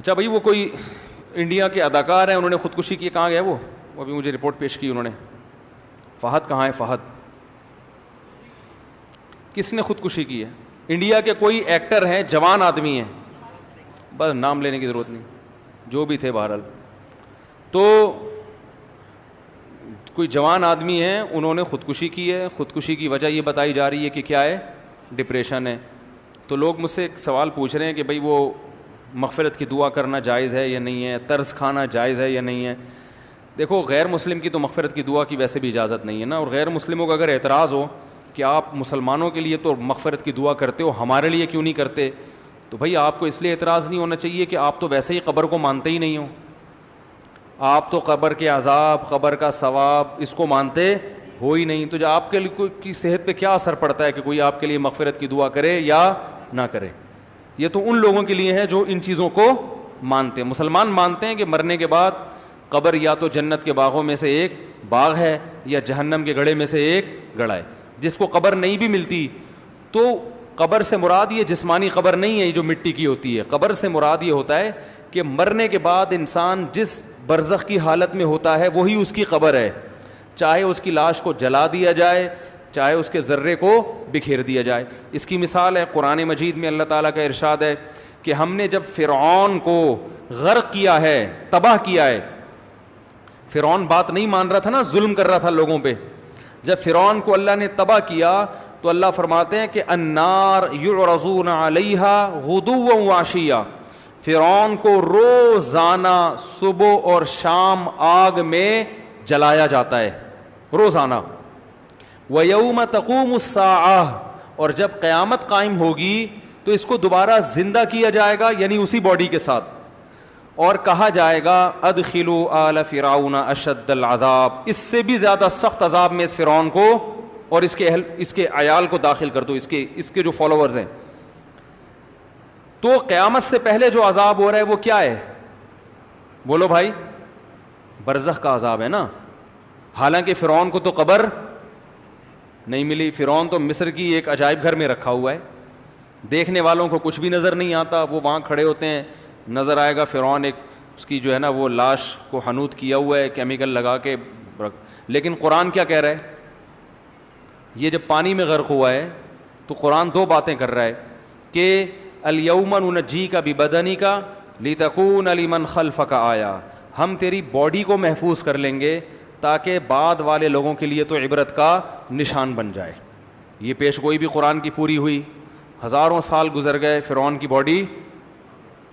اچھا بھائی، وہ کوئی انڈیا کے اداکار ہیں، انہوں نے خودکشی کی، کہاں گیا وہ ابھی مجھے رپورٹ پیش کی انہوں نے. فہد کہاں ہے؟ فہد کس نے خودکشی کی ہے؟ انڈیا کے کوئی ایکٹر ہیں، جوان آدمی ہیں، بس نام لینے کی ضرورت نہیں، جو بھی تھے بہرحال. تو کوئی جوان آدمی ہیں، انہوں نے خودکشی کی ہے. خودکشی کی وجہ یہ بتائی جا رہی ہے کہ کیا ہے؟ ڈپریشن ہے. تو لوگ مجھ سے ایک سوال پوچھ رہے ہیں کہ بھائی وہ مغفرت کی دعا کرنا جائز ہے یا نہیں ہے، طرز کھانا جائز ہے یا نہیں ہے. دیکھو، غیر مسلم کی تو مغفرت کی دعا کی ویسے بھی اجازت نہیں ہے نا. اور غیر مسلموں کا اگر اعتراض ہو کہ آپ مسلمانوں کے لیے تو مغفرت کی دعا کرتے ہو، ہمارے لیے کیوں نہیں کرتے، تو بھائی آپ کو اس لیے اعتراض نہیں ہونا چاہیے کہ آپ تو ویسے ہی قبر کو مانتے ہی نہیں ہو. آپ تو قبر کے عذاب، قبر کا ثواب، اس کو مانتے ہو ہی نہیں. تو جو آپ کے لیے کی صحت پہ کیا اثر پڑتا ہے کہ کوئی آپ کے لیے مغفرت کی دعا کرے یا نہ کرے؟ یہ تو ان لوگوں کے لیے ہے جو ان چیزوں کو مانتے ہیں. مسلمان مانتے ہیں کہ مرنے کے بعد قبر یا تو جنت کے باغوں میں سے ایک باغ ہے یا جہنم کے گڑھے میں سے ایک گڑھا ہے. جس کو قبر نہیں بھی ملتی تو قبر سے مراد یہ جسمانی قبر نہیں ہے جو مٹی کی ہوتی ہے. قبر سے مراد یہ ہوتا ہے کہ مرنے کے بعد انسان جس برزخ کی حالت میں ہوتا ہے وہی اس کی قبر ہے. چاہے اس کی لاش کو جلا دیا جائے، چاہے اس کے ذرے کو بکھیر دیا جائے. اس کی مثال ہے قرآن مجید میں اللہ تعالیٰ کا ارشاد ہے کہ ہم نے جب فرعون کو غرق کیا ہے، تباہ کیا ہے. فرعون بات نہیں مان رہا تھا نا، ظلم کر رہا تھا لوگوں پہ. جب فرعون کو اللہ نے تباہ کیا تو اللہ فرماتے ہیں کہ النار یعرضون علیہا غدوا وعشیا، فرعون کو روزانہ صبح اور شام آگ میں جلایا جاتا ہے، روزانہ. وَيَوْمَ تَقُومُ السَّاعَةُ، اور جب قیامت قائم ہوگی تو اس کو دوبارہ زندہ کیا جائے گا، یعنی اسی باڈی کے ساتھ، اور کہا جائے گا ادخلوا آل فرعون اشد العذاب، اس سے بھی زیادہ سخت عذاب میں اس فرعون کو اور اس کے عیال کو داخل کر دو، اس کے جو فالوورز ہیں. تو قیامت سے پہلے جو عذاب ہو رہا ہے وہ کیا ہے؟ بولو بھائی، برزخ کا عذاب ہے نا. حالانکہ فرعون کو تو قبر نہیں ملی. فرعون تو مصر کی ایک عجائب گھر میں رکھا ہوا ہے، دیکھنے والوں کو کچھ بھی نظر نہیں آتا. وہ وہاں کھڑے ہوتے ہیں، نظر آئے گا فرعون ایک اس کی جو ہے نا وہ لاش کو حنوط کیا ہوا ہے کیمیکل لگا کے. لیکن قرآن کیا کہہ رہا ہے؟ یہ جب پانی میں غرق ہوا ہے تو قرآن دو باتیں کر رہا ہے کہ الیوم ننجیک ببدنک لتکون لمن خلفک آیا، ہم تیری باڈی کو محفوظ کر لیں گے تاکہ بعد والے لوگوں کے لیے تو عبرت کا نشان بن جائے. یہ پیش گوئی بھی قرآن کی پوری ہوئی. ہزاروں سال گزر گئے، فرعون کی باڈی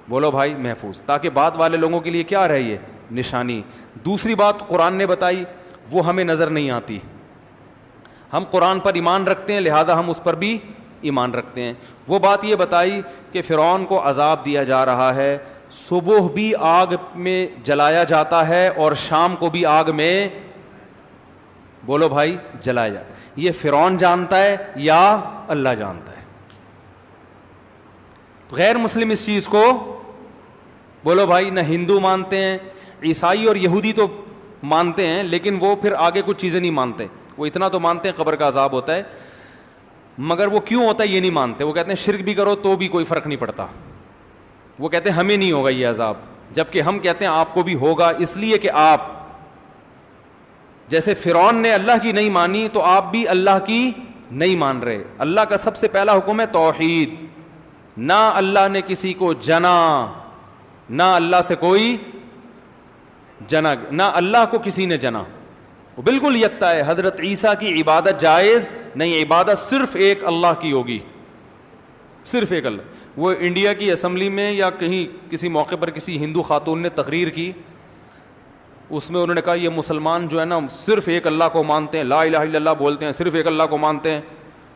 بولو بھائی محفوظ، تاکہ بعد والے لوگوں کے لیے کیا رہی ہے؟ نشانی. دوسری بات قرآن نے بتائی وہ ہمیں نظر نہیں آتی. ہم قرآن پر ایمان رکھتے ہیں لہذا ہم اس پر بھی ایمان رکھتے ہیں. وہ بات یہ بتائی کہ فرعون کو عذاب دیا جا رہا ہے، صبح بھی آگ میں جلایا جاتا ہے اور شام کو بھی آگ میں بولو بھائی جلایا جاتا ہے. یہ فرعون جانتا ہے یا اللہ جانتا ہے؟ غیر مسلم اس چیز کو بولو بھائی نہ ہندو مانتے ہیں، عیسائی اور یہودی تو مانتے ہیں لیکن وہ پھر آگے کچھ چیزیں نہیں مانتے. وہ اتنا تو مانتے ہیں قبر کا عذاب ہوتا ہے، مگر وہ کیوں ہوتا ہے یہ نہیں مانتے. وہ کہتے ہیں شرک بھی کرو تو بھی کوئی فرق نہیں پڑتا. وہ کہتے ہیں ہمیں نہیں ہوگا یہ عذاب، جبکہ ہم کہتے ہیں آپ کو بھی ہوگا، اس لیے کہ آپ جیسے فرعون نے اللہ کی نہیں مانی تو آپ بھی اللہ کی نہیں مان رہے. اللہ کا سب سے پہلا حکم ہے توحید. نہ اللہ نے کسی کو جنا، نہ اللہ سے کوئی جنا، نہ اللہ کو کسی نے جنا. وہ بالکل یکتا ہے. حضرت عیسیٰ کی عبادت جائز نہیں، عبادت صرف ایک اللہ کی ہوگی، صرف ایک اللہ. وہ انڈیا کی اسمبلی میں یا کہیں کسی موقع پر کسی ہندو خاتون نے تقریر کی، اس میں انہوں نے کہا یہ مسلمان جو ہے نا صرف ایک اللہ کو مانتے ہیں، لا الہ الا اللہ بولتے ہیں، صرف ایک اللہ کو مانتے ہیں.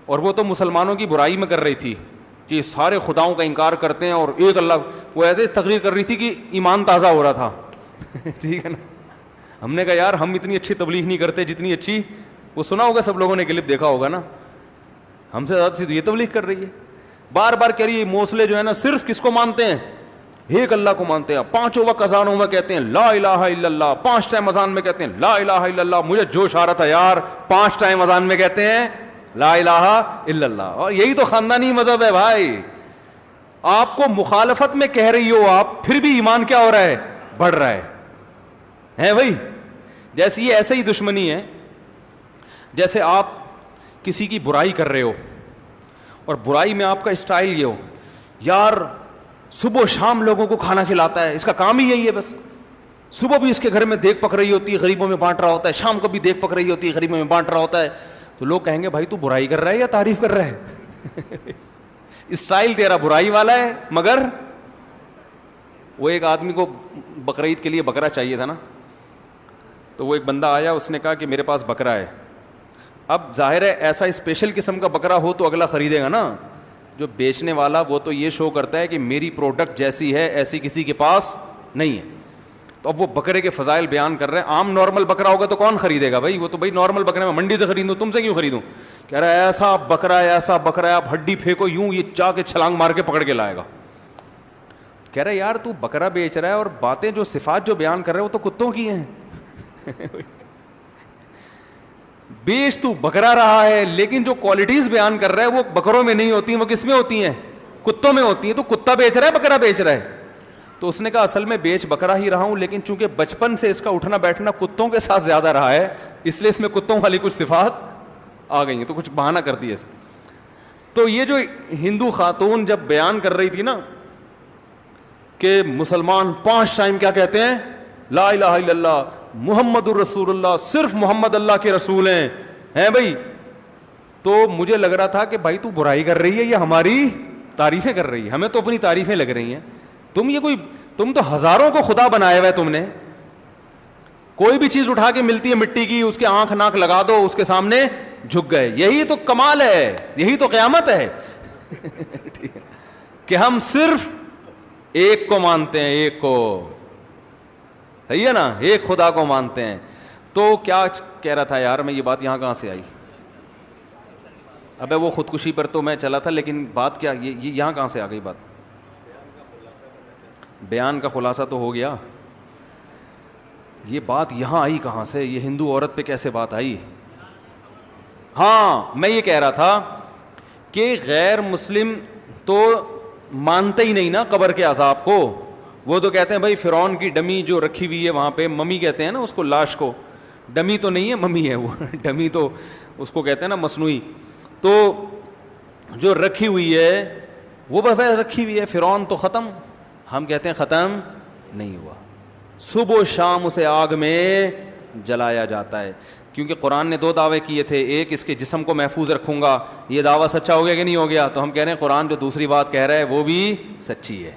اور وہ تو مسلمانوں کی برائی میں کر رہی تھی کہ سارے خداؤں کا انکار کرتے ہیں اور ایک اللہ. وہ ایسے تقریر کر رہی تھی کہ ایمان تازہ ہو رہا تھا. ٹھیک ہے نا. ہم نے کہا یار ہم اتنی اچھی تبلیغ نہیں کرتے جتنی اچھی وہ سنا ہوگا، سب لوگوں نے کلپ دیکھا ہوگا نا، ہم سے زیادہ یہ تبلیغ کر رہی ہے. بار بار کہہ رہی ہے موسلے جو ہے نا صرف کس کو مانتے ہیں؟ ایک اللہ کو مانتے ہیں. پانچوں وقت اذانوں میں کہتے ہیں لا الہ الا اللہ، 5 ٹائم اذان میں کہتے ہیں لا الہ الا اللہ. مجھے جوش آ رہا تھا یار، 5 ٹائم اذان میں کہتے ہیں لا الہ الا اللہ. اور یہی تو خاندانی مذہب ہے بھائی. آپ کو مخالفت میں کہہ رہی ہو آپ، پھر بھی ایمان کیا ہو رہا ہے؟ بڑھ رہا ہے بھائی. جیسے یہ ایسے ہی دشمنی ہے جیسے آپ کسی کی برائی کر رہے ہو اور برائی میں آپ کا اسٹائل یہ ہو، یار صبح و شام لوگوں کو کھانا کھلاتا ہے، اس کا کام ہی یہی ہے، بس صبح بھی اس کے گھر میں دیگ پک رہی ہوتی ہے، غریبوں میں بانٹ رہا ہوتا ہے، شام کو بھی دیگ پک رہی ہوتی ہے، غریبوں میں بانٹ رہا ہوتا ہے. تو لوگ کہیں گے بھائی تو برائی کر رہا ہے یا تعریف کر رہا ہے؟ اسٹائل تیرا برائی والا ہے. مگر وہ ایک آدمی کو بقرعید کے لیے بکرا چاہیے تھا نا، تو وہ ایک بندہ آیا، اس نے کہا کہ میرے پاس بکرا ہے. اب ظاہر ہے ایسا اسپیشل قسم کا بکرا ہو تو اگلا خریدے گا نا. جو بیچنے والا وہ تو یہ شو کرتا ہے کہ میری پروڈکٹ جیسی ہے ایسی کسی کے پاس نہیں ہے. تو اب وہ بکرے کے فضائل بیان کر رہے ہیں. عام نارمل بکرا ہوگا تو کون خریدے گا بھائی؟ وہ تو بھائی نارمل بکرا میں منڈی سے خریدوں، تم سے کیوں خریدوں؟ کہہ رہا ہے ایسا بکرا ہے، ایسا بکرا ہے، آپ ہڈی پھینکو یوں یہ جا کے چھلانگ مار کے پکڑ کے لائے گا. کہہ رہا ہے یار تو بکرا بیچ رہا ہے اور باتیں جو صفات جو بیان کر رہے ہیں وہ تو کتوں کی ہیں. بیچ تو بکرا رہا ہے لیکن جو کوالٹیز بیان کر رہا ہے وہ بکروں میں نہیں ہوتی ہیں، وہ کس میں ہوتی ہیں؟ کتوں میں ہوتی ہیں. تو کتا بیچ رہا ہے بکرا بیچ رہا ہے. تو اس نے کہا اصل میں بیچ بکرا ہی رہا ہوں، لیکن چونکہ بچپن سے اس کا اٹھنا بیٹھنا کتوں کے ساتھ زیادہ رہا ہے اس لیے اس میں کتوں والی کچھ صفات آ گئی ہیں، تو کچھ بہانہ کر دیا اس میں. تو یہ جو ہندو خاتون جب بیان کر رہی تھی نا کہ مسلمان 5 ٹائم کیا کہتے ہیں؟ لا الہ الا اللہ محمد الرسول اللہ، صرف محمد اللہ کے رسول ہیں بھائی. تو مجھے لگ رہا تھا کہ بھائی تو برائی کر رہی ہے یا ہماری تعریفیں کر رہی ہے؟ ہمیں تو اپنی تعریفیں لگ رہی ہیں. تم تو ہزاروں کو خدا بنایا ہوا ہے. تم نے کوئی بھی چیز اٹھا کے ملتی ہے مٹی کی، اس کے آنکھ ناک لگا دو، اس کے سامنے جھک گئے. یہی تو کمال ہے، یہی تو قیامت ہے کہ ہم صرف ایک کو مانتے ہیں، ایک کو، صحیح ہے نا، ایک خدا کو مانتے ہیں. تو کیا کہہ رہا تھا یار میں، یہ بات یہاں کہاں سے آئی؟ ابے وہ خودکشی پر تو میں چلا تھا، لیکن بات کیا یہ یہاں کہاں سے آ گئی بات؟ بیان کا خلاصہ تو ہو گیا. یہ بات یہاں آئی کہاں سے؟ یہ ہندو عورت پہ کیسے بات آئی؟ ہاں میں یہ کہہ رہا تھا کہ غیر مسلم تو مانتے ہی نہیں نا قبر کے عذاب کو. وہ تو کہتے ہیں بھائی فرعون کی ڈمی جو رکھی ہوئی ہے وہاں پہ، ممی کہتے ہیں نا اس کو، لاش کو. ڈمی تو نہیں ہے، ممی ہے وہ. ڈمی تو اس کو کہتے ہیں نا مصنوعی. تو جو رکھی ہوئی ہے وہ بس رکھی ہوئی ہے. فرعون تو ختم، ہم کہتے ہیں ختم نہیں ہوا. صبح و شام اسے آگ میں جلایا جاتا ہے. کیونکہ قرآن نے 2 دعوے کیے تھے، ایک اس کے جسم کو محفوظ رکھوں گا، یہ دعویٰ سچا ہو گیا کہ نہیں ہو گیا؟ تو ہم کہہ رہے ہیں قرآن جو دوسری بات کہہ رہا ہے وہ بھی سچی ہے.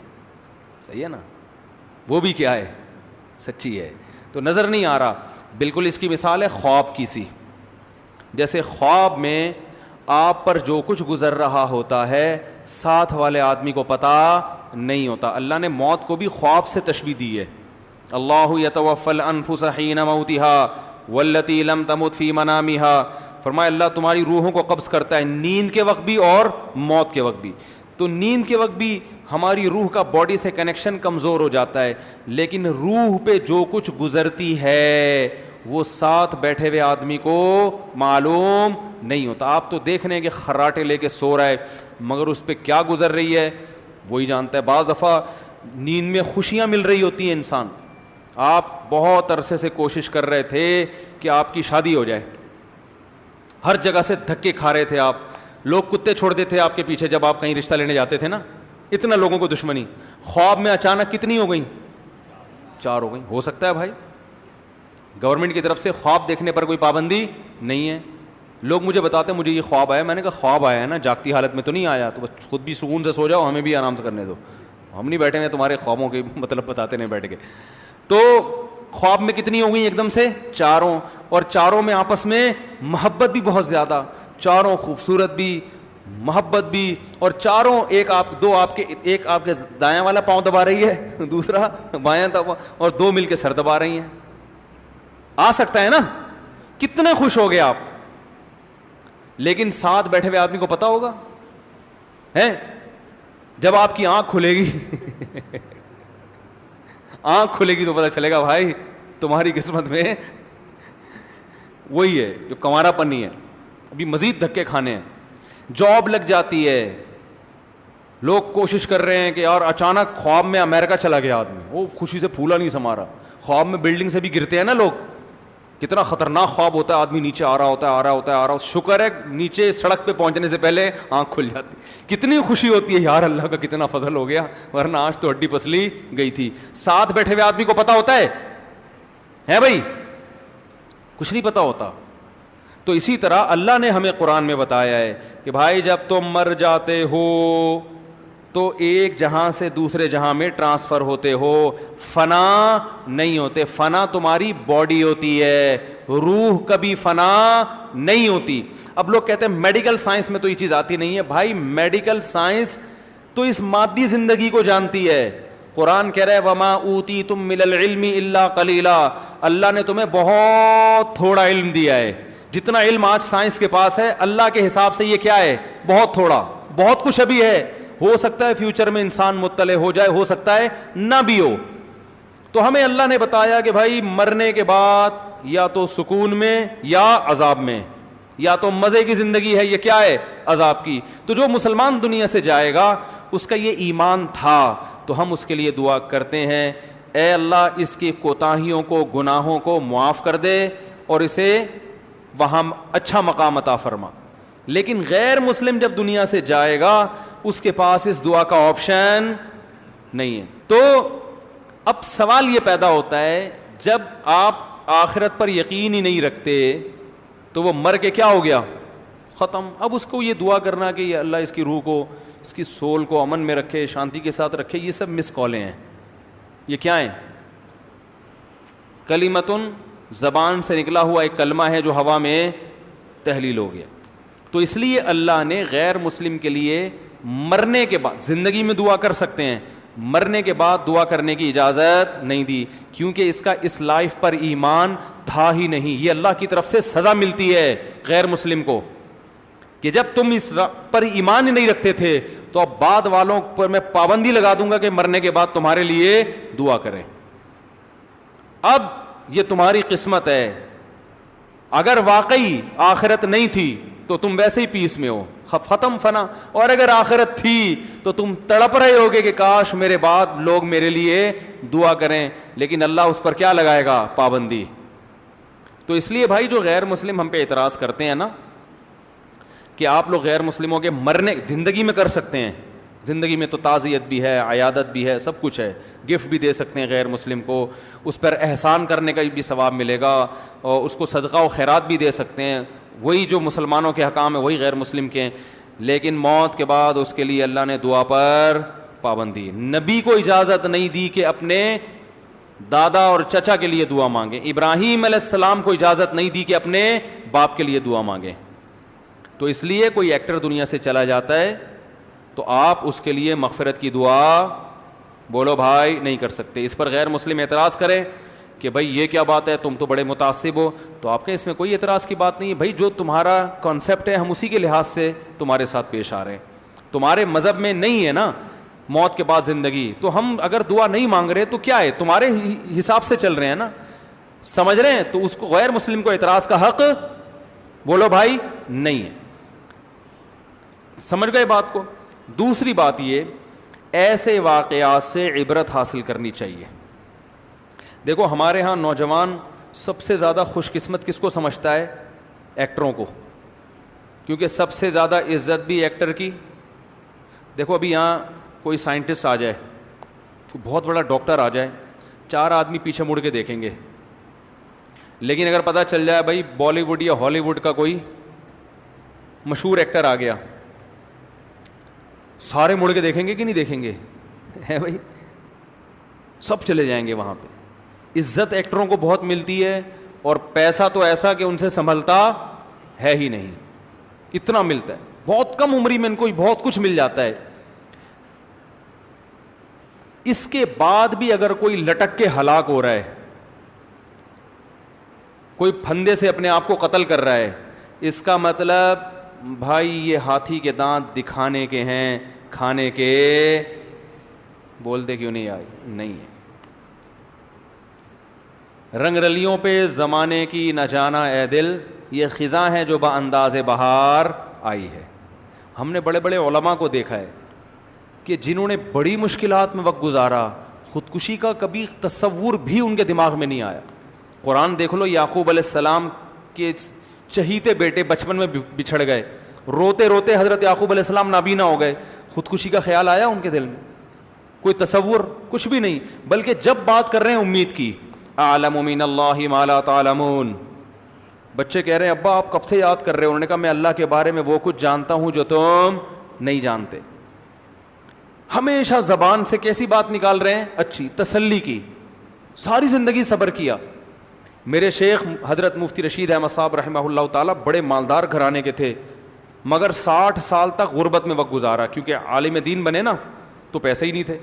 صحیح ہے نا، وہ بھی کیا ہے؟ سچی ہے. تو نظر نہیں آ رہا. بالکل اس کی مثال ہے خواب کی سی. جیسے خواب میں آپ پر جو کچھ گزر رہا ہوتا ہے ساتھ والے آدمی کو پتہ نہیں ہوتا. اللہ نے موت کو بھی خواب سے تشبیہ دی ہے. اللہ یتوفی الانفس حین موتها والتی لم تمت فی منامها. فرمایا اللہ تمہاری روحوں کو قبض کرتا ہے نیند کے وقت بھی اور موت کے وقت بھی. تو نیند کے وقت بھی ہماری روح کا باڈی سے کنیکشن کمزور ہو جاتا ہے، لیکن روح پہ جو کچھ گزرتی ہے وہ ساتھ بیٹھے ہوئے آدمی کو معلوم نہیں ہوتا. آپ تو دیکھ رہے ہیں کہ خراٹے لے کے سو رہا ہے، مگر اس پہ کیا گزر رہی ہے وہی جانتا ہے. بعض دفعہ نیند میں خوشیاں مل رہی ہوتی ہیں انسان. آپ بہت عرصے سے کوشش کر رہے تھے کہ آپ کی شادی ہو جائے، ہر جگہ سے دھکے کھا رہے تھے آپ، لوگ کتے چھوڑتے تھے آپ کے پیچھے جب آپ کہیں رشتہ لینے جاتے تھے نا. اتنا لوگوں کو دشمنی. خواب میں اچانک کتنی ہو گئیں؟ 4 ہو گئیں. ہو سکتا ہے بھائی گورنمنٹ کی طرف سے خواب دیکھنے پر کوئی پابندی نہیں ہے. لوگ مجھے بتاتے ہیں مجھے یہ خواب آیا. میں نے کہا خواب آیا ہے نا، جاگتی حالت میں تو نہیں آیا، تو خود بھی سکون سے سو جاؤ، ہمیں بھی آرام سے کرنے دو. ہم نہیں بیٹھے ہیں تمہارے خوابوں کے مطلب بتاتے نہیں بیٹھ کے. تو خواب میں کتنی ہو گئی ایک دم سے؟ 4. اور 4 میں آپس میں محبت بھی بہت زیادہ. 4 خوبصورت بھی، محبت بھی، اور 4 ایک آپ کے دایاں والا پاؤں دبا رہی ہے، دوسرا بایاں دبا، اور 2 مل کے سر دبا رہی ہیں. آ سکتا ہے نا؟ کتنے خوش ہو گئے آپ. لیکن ساتھ بیٹھے ہوئے آدمی کو پتا ہوگا ہے جب آپ کی آنکھ کھلے گی آنکھ کھلے گی تو پتا چلے گا بھائی تمہاری قسمت میں وہی ہے جو کنوارا پنی ہے. ابھی مزید دھکے کھانے ہیں. جاب لگ جاتی ہے، لوگ کوشش کر رہے ہیں کہ یار اچانک خواب میں امریکہ چلا گیا آدمی, وہ خوشی سے پھولا نہیں سما رہا. خواب میں بلڈنگ سے بھی گرتے ہیں نا لوگ, کتنا خطرناک خواب ہوتا ہے, آدمی نیچے آ رہا ہوتا ہے, آ رہا ہوتا ہے, آ رہا ہوتا ہے, شکر ہے نیچے سڑک پہ پہنچنے سے پہلے آنکھ کھل جاتی. کتنی خوشی ہوتی ہے یار, اللہ کا کتنا فضل ہو گیا, ورنہ آج تو ہڈی پسلی گئی تھی. ساتھ بیٹھے ہوئے آدمی کو پتا ہوتا ہے بھائی, کچھ نہیں پتا ہوتا. تو اسی طرح اللہ نے ہمیں قرآن میں بتایا ہے کہ بھائی جب تم مر جاتے ہو تو ایک جہاں سے دوسرے جہاں میں ٹرانسفر ہوتے ہو, فنا نہیں ہوتے. فنا تمہاری باڈی ہوتی ہے, روح کبھی فنا نہیں ہوتی. اب لوگ کہتے ہیں میڈیکل سائنس میں تو یہ چیز آتی نہیں ہے. بھائی میڈیکل سائنس تو اس مادی زندگی کو جانتی ہے. قرآن کہہ رہا ہے وما اوتیتم من العلم الا قلیلا, اللہ نے تمہیں بہت تھوڑا علم دیا ہے. جتنا علم آج سائنس کے پاس ہے اللہ کے حساب سے یہ کیا ہے, بہت تھوڑا. بہت کچھ ابھی ہے, ہو سکتا ہے فیوچر میں انسان مطلع ہو جائے, ہو سکتا ہے نہ بھی ہو. تو ہمیں اللہ نے بتایا کہ بھائی مرنے کے بعد یا تو سکون میں یا عذاب میں, یا تو مزے کی زندگی ہے یا کیا ہے, عذاب کی. تو جو مسلمان دنیا سے جائے گا اس کا یہ ایمان تھا, تو ہم اس کے لیے دعا کرتے ہیں اے اللہ اس کی کوتاہیوں کو, گناہوں کو معاف کر دے اور اسے وہاں اچھا مقام عطا فرما. لیکن غیر مسلم جب دنیا سے جائے گا اس کے پاس اس دعا کا آپشن نہیں ہے. تو اب سوال یہ پیدا ہوتا ہے, جب آپ آخرت پر یقین ہی نہیں رکھتے تو وہ مر کے کیا ہو گیا, ختم. اب اس کو یہ دعا کرنا کہ یہ اللہ اس کی روح کو, اس کی سول کو امن میں رکھے, شانتی کے ساتھ رکھے, یہ سب مس کالیں ہیں. یہ کیا ہیں؟ کلمتن, زبان سے نکلا ہوا ایک کلمہ ہے جو ہوا میں تحلیل ہو گیا. تو اس لیے اللہ نے غیر مسلم کے لیے مرنے کے بعد, زندگی میں دعا کر سکتے ہیں, مرنے کے بعد دعا کرنے کی اجازت نہیں دی, کیونکہ اس کا اس لائف پر ایمان تھا ہی نہیں. یہ اللہ کی طرف سے سزا ملتی ہے غیر مسلم کو کہ جب تم اس پر ایمان ہی نہیں رکھتے تھے تو اب بعد والوں پر میں پابندی لگا دوں گا کہ مرنے کے بعد تمہارے لیے دعا کریں. اب یہ تمہاری قسمت ہے, اگر واقعی آخرت نہیں تھی تو تم ویسے ہی پیس میں ہو, ختم فنا. اور اگر آخرت تھی تو تم تڑپ رہے ہوگے کہ کاش میرے بعد لوگ میرے لیے دعا کریں, لیکن اللہ اس پر کیا لگائے گا, پابندی. تو اس لیے بھائی جو غیر مسلم ہم پہ اعتراض کرتے ہیں نا کہ آپ لوگ غیر مسلموں کے مرنے زندگی میں کر سکتے ہیں, زندگی میں تو تعزیت بھی ہے, عیادت بھی ہے, سب کچھ ہے, گفٹ بھی دے سکتے ہیں غیر مسلم کو, اس پر احسان کرنے کا بھی ثواب ملے گا, اور اس کو صدقہ و خیرات بھی دے سکتے ہیں, وہی جو مسلمانوں کے حکام ہیں وہی غیر مسلم کے ہیں. لیکن موت کے بعد اس کے لیے اللہ نے دعا پر پابندی. نبی کو اجازت نہیں دی کہ اپنے دادا اور چچا کے لیے دعا مانگیں. ابراہیم علیہ السلام کو اجازت نہیں دی کہ اپنے باپ کے لیے دعا مانگیں. تو اس لیے کوئی ایکٹر دنیا سے چلا جاتا ہے تو آپ اس کے لیے مغفرت کی دعا بولو بھائی نہیں کر سکتے. اس پر غیر مسلم اعتراض کریں کہ بھائی یہ کیا بات ہے, تم تو بڑے متعصب ہو, تو آپ کے اس میں کوئی اعتراض کی بات نہیں ہے. بھائی جو تمہارا کانسیپٹ ہے ہم اسی کے لحاظ سے تمہارے ساتھ پیش آ رہے ہیں. تمہارے مذہب میں نہیں ہے نا موت کے بعد زندگی, تو ہم اگر دعا نہیں مانگ رہے تو کیا ہے, تمہارے حساب سے چل رہے ہیں نا, سمجھ رہے ہیں. تو اس کو غیر مسلم کو اعتراض کا حق بولو بھائی نہیں ہے. سمجھ گئے بات کو. دوسری بات یہ, ایسے واقعات سے عبرت حاصل کرنی چاہیے. دیکھو ہمارے ہاں نوجوان سب سے زیادہ خوش قسمت کس کو سمجھتا ہے, ایکٹروں کو, کیونکہ سب سے زیادہ عزت بھی ایکٹر کی. دیکھو ابھی یہاں کوئی سائنٹسٹ آ جائے, بہت بڑا ڈاکٹر آ جائے, 4 آدمی پیچھے مڑ کے دیکھیں گے. لیکن اگر پتہ چل جائے بھائی بالی ووڈ یا ہالی ووڈ کا کوئی مشہور ایکٹر آ گیا, سارے مڑ کے دیکھیں گے کہ نہیں دیکھیں گے, ہے بھائی, سب چلے جائیں گے وہاں پہ. عزت ایکٹروں کو بہت ملتی ہے, اور پیسہ تو ایسا کہ ان سے سنبھلتا ہے ہی نہیں, اتنا ملتا ہے. بہت کم عمری میں ان کو بہت کچھ مل جاتا ہے. اس کے بعد بھی اگر کوئی لٹک کے ہلاک ہو رہا ہے, کوئی پھندے سے اپنے آپ کو قتل کر رہا ہے, اس کا مطلب بھائی یہ ہاتھی کے دانت دکھانے کے ہیں, کھانے کے بولتے کیوں نہیں آئی نہیں ہے. رنگ رلیوں پہ زمانے کی نہ جانا اے دل, یہ خزاں ہے جو با انداز بہار آئی ہے. ہم نے بڑے بڑے علماء کو دیکھا ہے, کہ جنہوں نے بڑی مشکلات میں وقت گزارا, خودکشی کا کبھی تصور بھی ان کے دماغ میں نہیں آیا. قرآن دیکھ لو, یعقوب علیہ السلام کے چہیتے بیٹے بچپن میں بچھڑ گئے, روتے روتے حضرت یعقوب علیہ السلام نابینا ہو گئے. خودکشی کا خیال آیا ان کے دل میں؟ کوئی تصور, کچھ بھی نہیں. بلکہ جب بات کر رہے ہیں امید کی, اعلم من اللہ ما لا تعلمون, بچے کہہ رہے ہیں ابا آپ کب سے یاد کر رہے ہیں؟ انہوں نے کہا میں اللہ کے بارے میں وہ کچھ جانتا ہوں جو تم نہیں جانتے. ہمیشہ زبان سے کیسی بات نکال رہے ہیں؟ اچھی, تسلی کی, ساری زندگی صبر کیا. میرے شیخ حضرت مفتی رشید احمد صاحب رحمہ اللہ تعالیٰ بڑے مالدار گھرانے کے تھے, مگر 60 سال تک غربت میں وقت گزارا, کیونکہ عالم دین بنے نا تو پیسے ہی نہیں تھے.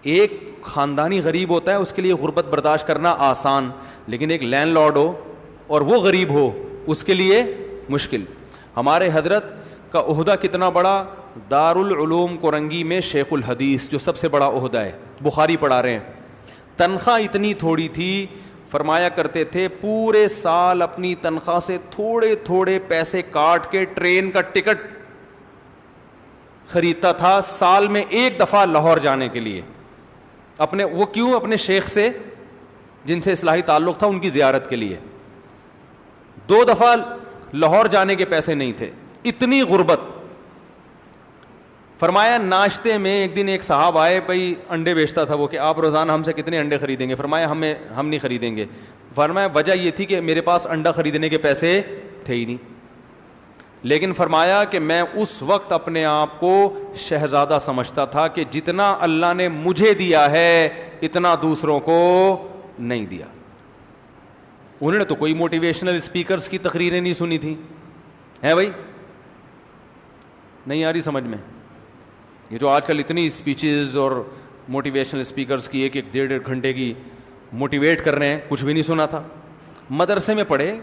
ایک خاندانی غریب ہوتا ہے اس کے لیے غربت برداشت کرنا آسان, لیکن ایک لینڈ لارڈ ہو اور وہ غریب ہو اس کے لیے مشکل. ہمارے حضرت کا عہدہ کتنا بڑا, دارالعلوم کورنگی میں شیخ الحدیث, جو سب سے بڑا عہدہ ہے, بخاری پڑھا رہے ہیں. تنخواہ اتنی تھوڑی تھی, فرمایا کرتے تھے پورے سال اپنی تنخواہ سے تھوڑے تھوڑے پیسے کاٹ کے ٹرین کا ٹکٹ خریدتا تھا سال میں ایک دفعہ لاہور جانے کے لیے. اپنے وہ کیوں؟ اپنے شیخ سے جن سے اصلاحی تعلق تھا ان کی زیارت کے لیے. 2 دفعہ لاہور جانے کے پیسے نہیں تھے, اتنی غربت. فرمایا ناشتے میں ایک دن ایک صاحب آئے, بھائی انڈے بیچتا تھا وہ, کہ آپ روزانہ ہم سے کتنے انڈے خریدیں گے؟ فرمایا ہم نہیں خریدیں گے. فرمایا وجہ یہ تھی کہ میرے پاس انڈا خریدنے کے پیسے تھے ہی نہیں. لیکن فرمایا کہ میں اس وقت اپنے آپ کو شہزادہ سمجھتا تھا کہ جتنا اللہ نے مجھے دیا ہے اتنا دوسروں کو نہیں دیا. انہوں نے تو کوئی موٹیویشنل اسپیکرز کی تقریریں نہیں سنی تھیں, ہے بھائی؟ نہیں آ رہی سمجھ میں؟ یہ جو آج کل اتنی اسپیچز اور موٹیویشنل اسپیکرز کی 1-1 گھنٹے کی موٹیویٹ کر رہے ہیں, کچھ بھی نہیں سنا تھا. مدرسے میں پڑھے,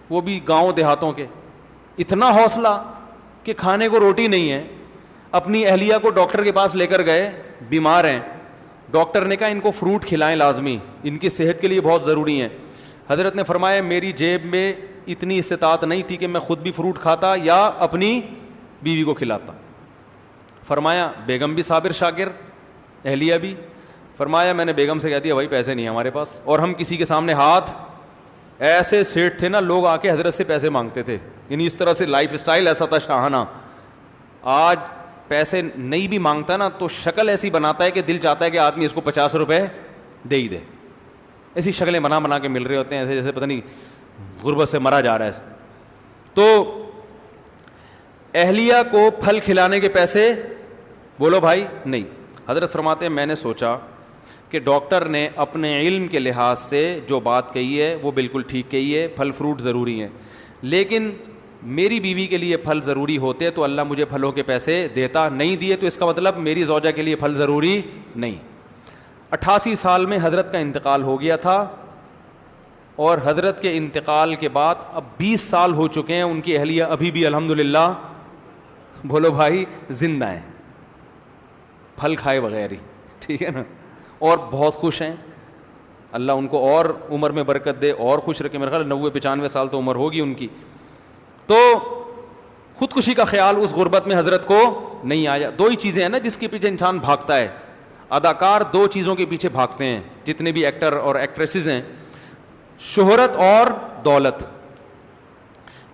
وہ بھی گاؤں دیہاتوں کے. اتنا حوصلہ کہ کھانے کو روٹی نہیں ہے, اپنی اہلیہ کو ڈاکٹر کے پاس لے کر گئے, بیمار ہیں. ڈاکٹر نے کہا ان کو فروٹ کھلائیں لازمی, ان کی صحت کے لیے بہت ضروری ہیں. حضرت نے فرمایا میری جیب میں اتنی استطاعت نہیں تھی کہ میں خود بھی فروٹ کھاتا یا اپنی بیوی کو کھلاتا. فرمایا بیگم بھی صابر شاکر, اہلیہ بھی. فرمایا میں نے بیگم سے کہہ دیا بھائی پیسے نہیں ہمارے پاس, اور ہم کسی کے سامنے ہاتھ, ایسے سیٹ تھے نا لوگ آ کے حضرت سے پیسے مانگتے تھے, یعنی اس طرح سے لائف اسٹائل ایسا تھا شاہانہ. آج پیسے نہیں بھی مانگتا نا تو شکل ایسی بناتا ہے کہ دل چاہتا ہے کہ آدمی اس کو 50 روپے دے ہی دے. ایسی شکلیں بنا کے مل رہے ہوتے ہیں جیسے پتہ نہیں غربت سے مرا جا رہا ہے. تو اہلیہ کو پھل کھلانے کے پیسے بولو بھائی نہیں. حضرت فرماتے ہیں میں نے سوچا کہ ڈاکٹر نے اپنے علم کے لحاظ سے جو بات کہی ہے وہ بالکل ٹھیک کہی ہے, پھل فروٹ ضروری ہیں, لیکن میری بیوی کے لیے پھل ضروری ہوتے تو اللہ مجھے پھلوں کے پیسے دیتا, نہیں دیے تو اس کا مطلب میری زوجہ کے لیے پھل ضروری نہیں. 88 سال میں حضرت کا انتقال ہو گیا تھا, اور حضرت کے انتقال کے بعد اب 20 سال ہو چکے ہیں, ان کی اہلیہ ابھی بھی الحمدللہ بولو بھائی زندہ ہیں, پھل کھائے بغیر ہی, ٹھیک ہے نا, اور بہت خوش ہیں. اللہ ان کو اور عمر میں برکت دے, اور خوش رکھے. میرے خیال 90-95 سال تو عمر ہوگی ان کی. تو خودکشی کا خیال اس غربت میں حضرت کو نہیں آیا. 2 ہی چیزیں ہیں نا جس کے پیچھے انسان بھاگتا ہے. اداکار 2 چیزوں کے پیچھے بھاگتے ہیں, جتنے بھی ایکٹر اور ایکٹریسز ہیں, شہرت اور دولت.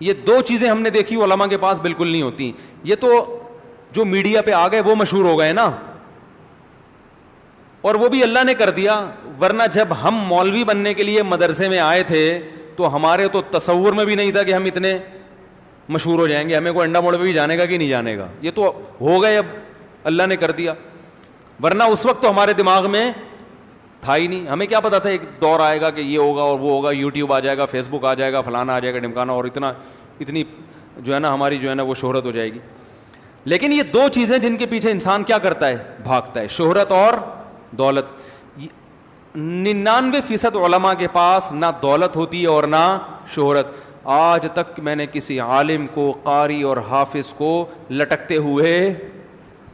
یہ 2 چیزیں ہم نے دیکھی علماء کے پاس بالکل نہیں ہوتی. یہ تو جو میڈیا پہ آ گئے وہ مشہور ہو گئے نا, اور وہ بھی اللہ نے کر دیا. ورنہ جب ہم مولوی بننے کے لیے مدرسے میں آئے تھے تو ہمارے تو تصور میں بھی نہیں تھا کہ ہم اتنے مشہور ہو جائیں گے. ہمیں کوئی انڈا موڑ پہ بھی جانے گا کہ نہیں جانے گا, یہ تو ہو گئے, اب اللہ نے کر دیا. ورنہ اس وقت تو ہمارے دماغ میں تھا ہی نہیں. ہمیں کیا پتا تھا ایک دور آئے گا کہ یہ ہوگا اور وہ ہوگا, یوٹیوب آ جائے گا, فیس بک آ جائے گا, فلانا آ جائے گا, ڈمکانا, اور اتنی جو ہے نا ہماری جو ہے نا وہ شہرت ہو جائے گی. لیکن یہ 2 چیزیں جن کے پیچھے انسان کیا کرتا ہے, بھاگتا ہے, شہرت اور دولت. 99% علماء کے پاس نہ دولت ہوتی ہے اور نہ شہرت. آج تک میں نے کسی عالم کو, قاری اور حافظ کو لٹکتے ہوئے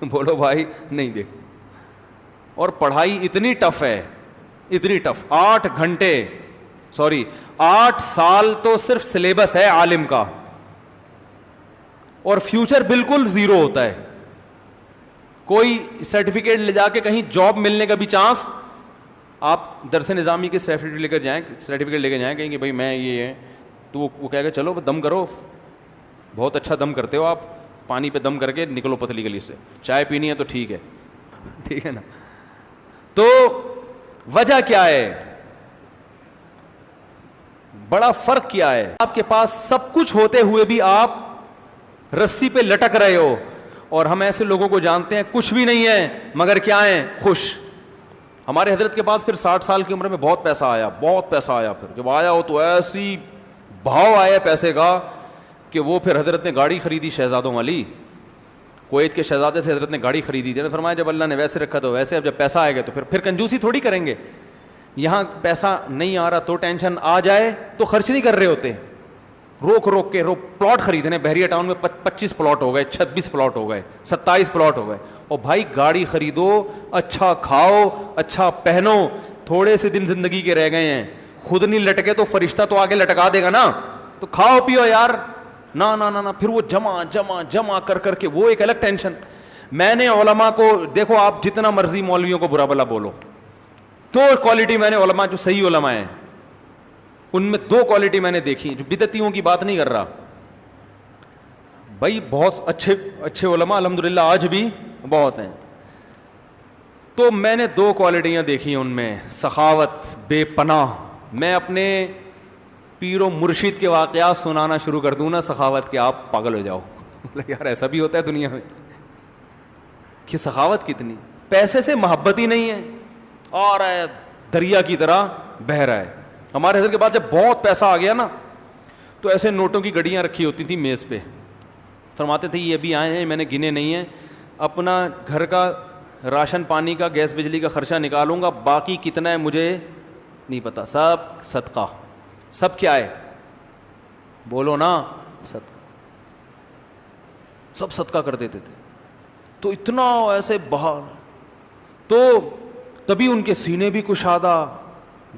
بولو بھائی نہیں دیکھ. اور پڑھائی اتنی ٹف ہے, اتنی ٹف, 8 سال تو صرف سلیبس ہے عالم کا, اور فیوچر بالکل زیرو ہوتا ہے. کوئی سرٹیفکیٹ لے جا کے کہیں جاب ملنے کا بھی چانس, آپ درس نظامی کے سرٹیفکیٹ لے کے جائیں کہیں کہ بھائی میں یہ ہے, تو وہ کہے گا چلو دم کرو, بہت اچھا دم کرتے ہو آپ, پانی پہ دم کر کے نکلو پتلی گلی سے, چائے پینی ہے تو ٹھیک ہے, ٹھیک ہے نا. تو وجہ کیا ہے, بڑا فرق کیا ہے, آپ کے پاس سب کچھ ہوتے ہوئے بھی آپ رسی پہ لٹک رہے ہو, اور ہم ایسے لوگوں کو جانتے ہیں کچھ بھی نہیں ہے مگر کیا ہیں, خوش. ہمارے حضرت کے پاس پھر 60 سال کی عمر میں بہت پیسہ آیا, بہت پیسہ آیا, پھر جب آیا ہو تو ایسی بھاؤ آیا پیسے کا کہ وہ پھر حضرت نے گاڑی خریدی شہزادوں والی, کویت کے شہزادے سے حضرت نے گاڑی خریدی تھی. فرمایا جب اللہ نے ویسے رکھا تو ویسے, اب جب پیسہ آئے گا تو پھر کنجوسی تھوڑی کریں گے. یہاں پیسہ نہیں آ رہا تو ٹینشن, آ جائے تو خرچ نہیں کر رہے ہوتے, روک کے پلاٹ خریدنے. بحریہ ٹاؤن میں 25 پلاٹ ہو گئے, 26 پلاٹ ہو گئے, 27 پلاٹ ہو گئے. اور بھائی گاڑی خریدو, اچھا کھاؤ, اچھا پہنو, تھوڑے سے دن زندگی کے رہ گئے ہیں, خود نہیں لٹکے تو فرشتہ تو آگے لٹکا دے گا نا, تو کھاؤ پیو یار. نا نا نا نا, پھر وہ جمع کر کے وہ ایک الگ ٹینشن. میں نے علماء کو دیکھو, آپ جتنا مرضی مولویوں کو برا بلا بولو, دو کوالٹی میں نے علماء جو صحیح علماء ہیں ان میں 2 کوالٹی میں نے دیکھی, جو بدعتیوں کی بات نہیں کر رہا بھائی, بہت اچھے علماء الحمدللہ آج بھی بہت ہیں. تو میں نے 2 کوالٹیاں دیکھی ان میں, سخاوت بے پناہ. میں اپنے پیر و مرشد کے واقعات سنانا شروع کر دوں نا سخاوت کے, آپ پاگل ہو جاؤ. یار ایسا بھی ہوتا ہے دنیا میں کہ سخاوت کتنی, پیسے سے محبت ہی نہیں ہے, اور دریا کی طرح بہہ رہا ہے. ہمارے حضرت کے بعد جب بہت پیسہ آ گیا نا تو ایسے نوٹوں کی گڈیاں رکھی ہوتی تھیں میز پہ, فرماتے تھے یہ بھی آئے ہیں, میں نے گنے نہیں ہیں, اپنا گھر کا راشن پانی کا گیس بجلی کا خرچہ نکالوں گا, باقی کتنا ہے مجھے نہیں پتا, سب صدقہ. سب کیا ہے بولو نا, صدقہ. سب صدقہ کر دیتے تھے. تو اتنا ایسے باہر, تو تبھی ان کے سینے بھی کشادہ,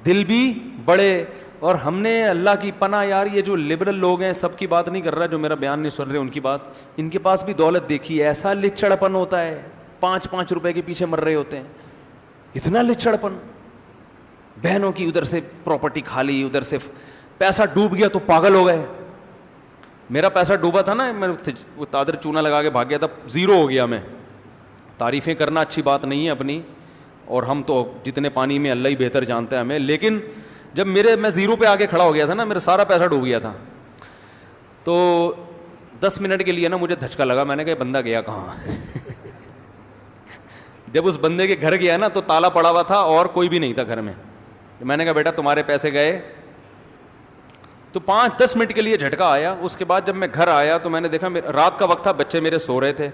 دل بھی بڑے. اور ہم نے اللہ کی پناہ یار, یہ جو لبرل لوگ ہیں, سب کی بات نہیں کر رہا, جو میرا بیان نہیں سن رہے ان کی بات, ان کے پاس بھی دولت دیکھی, ایسا لچڑپن ہوتا ہے, 5 روپے کے پیچھے مر رہے ہوتے ہیں, اتنا لچڑپن. بہنوں کی ادھر سے پراپرٹی کھا لی, ادھر سے پیسہ ڈوب گیا تو پاگل ہو گئے. میرا پیسہ ڈوبا تھا نا, میں وہ تادر چونا لگا کے بھاگ گیا تھا, 0 ہو گیا میں. تعریفیں کرنا اچھی بات نہیں ہے اپنی, اور ہم تو جتنے پانی میں اللہ ہی بہتر جانتا ہے ہمیں, لیکن جب میں 0 پہ آگے کھڑا ہو گیا تھا نا, میرا سارا پیسہ ڈوب گیا تھا. تو 10 منٹ کے لیے نا مجھے دھچکا لگا, میں نے کہا بندہ گیا کہاں. جب اس بندے کے گھر گیا نا تو تالا پڑا ہوا تھا اور کوئی بھی نہیں تھا گھر میں. میں نے کہا بیٹا تمہارے پیسے گئے. تو 5-10 منٹ کے لیے جھٹکا آیا. اس کے بعد جب میں گھر آیا تو میں نے دیکھا, رات کا وقت تھا, بچے میرے سو رہے تھے.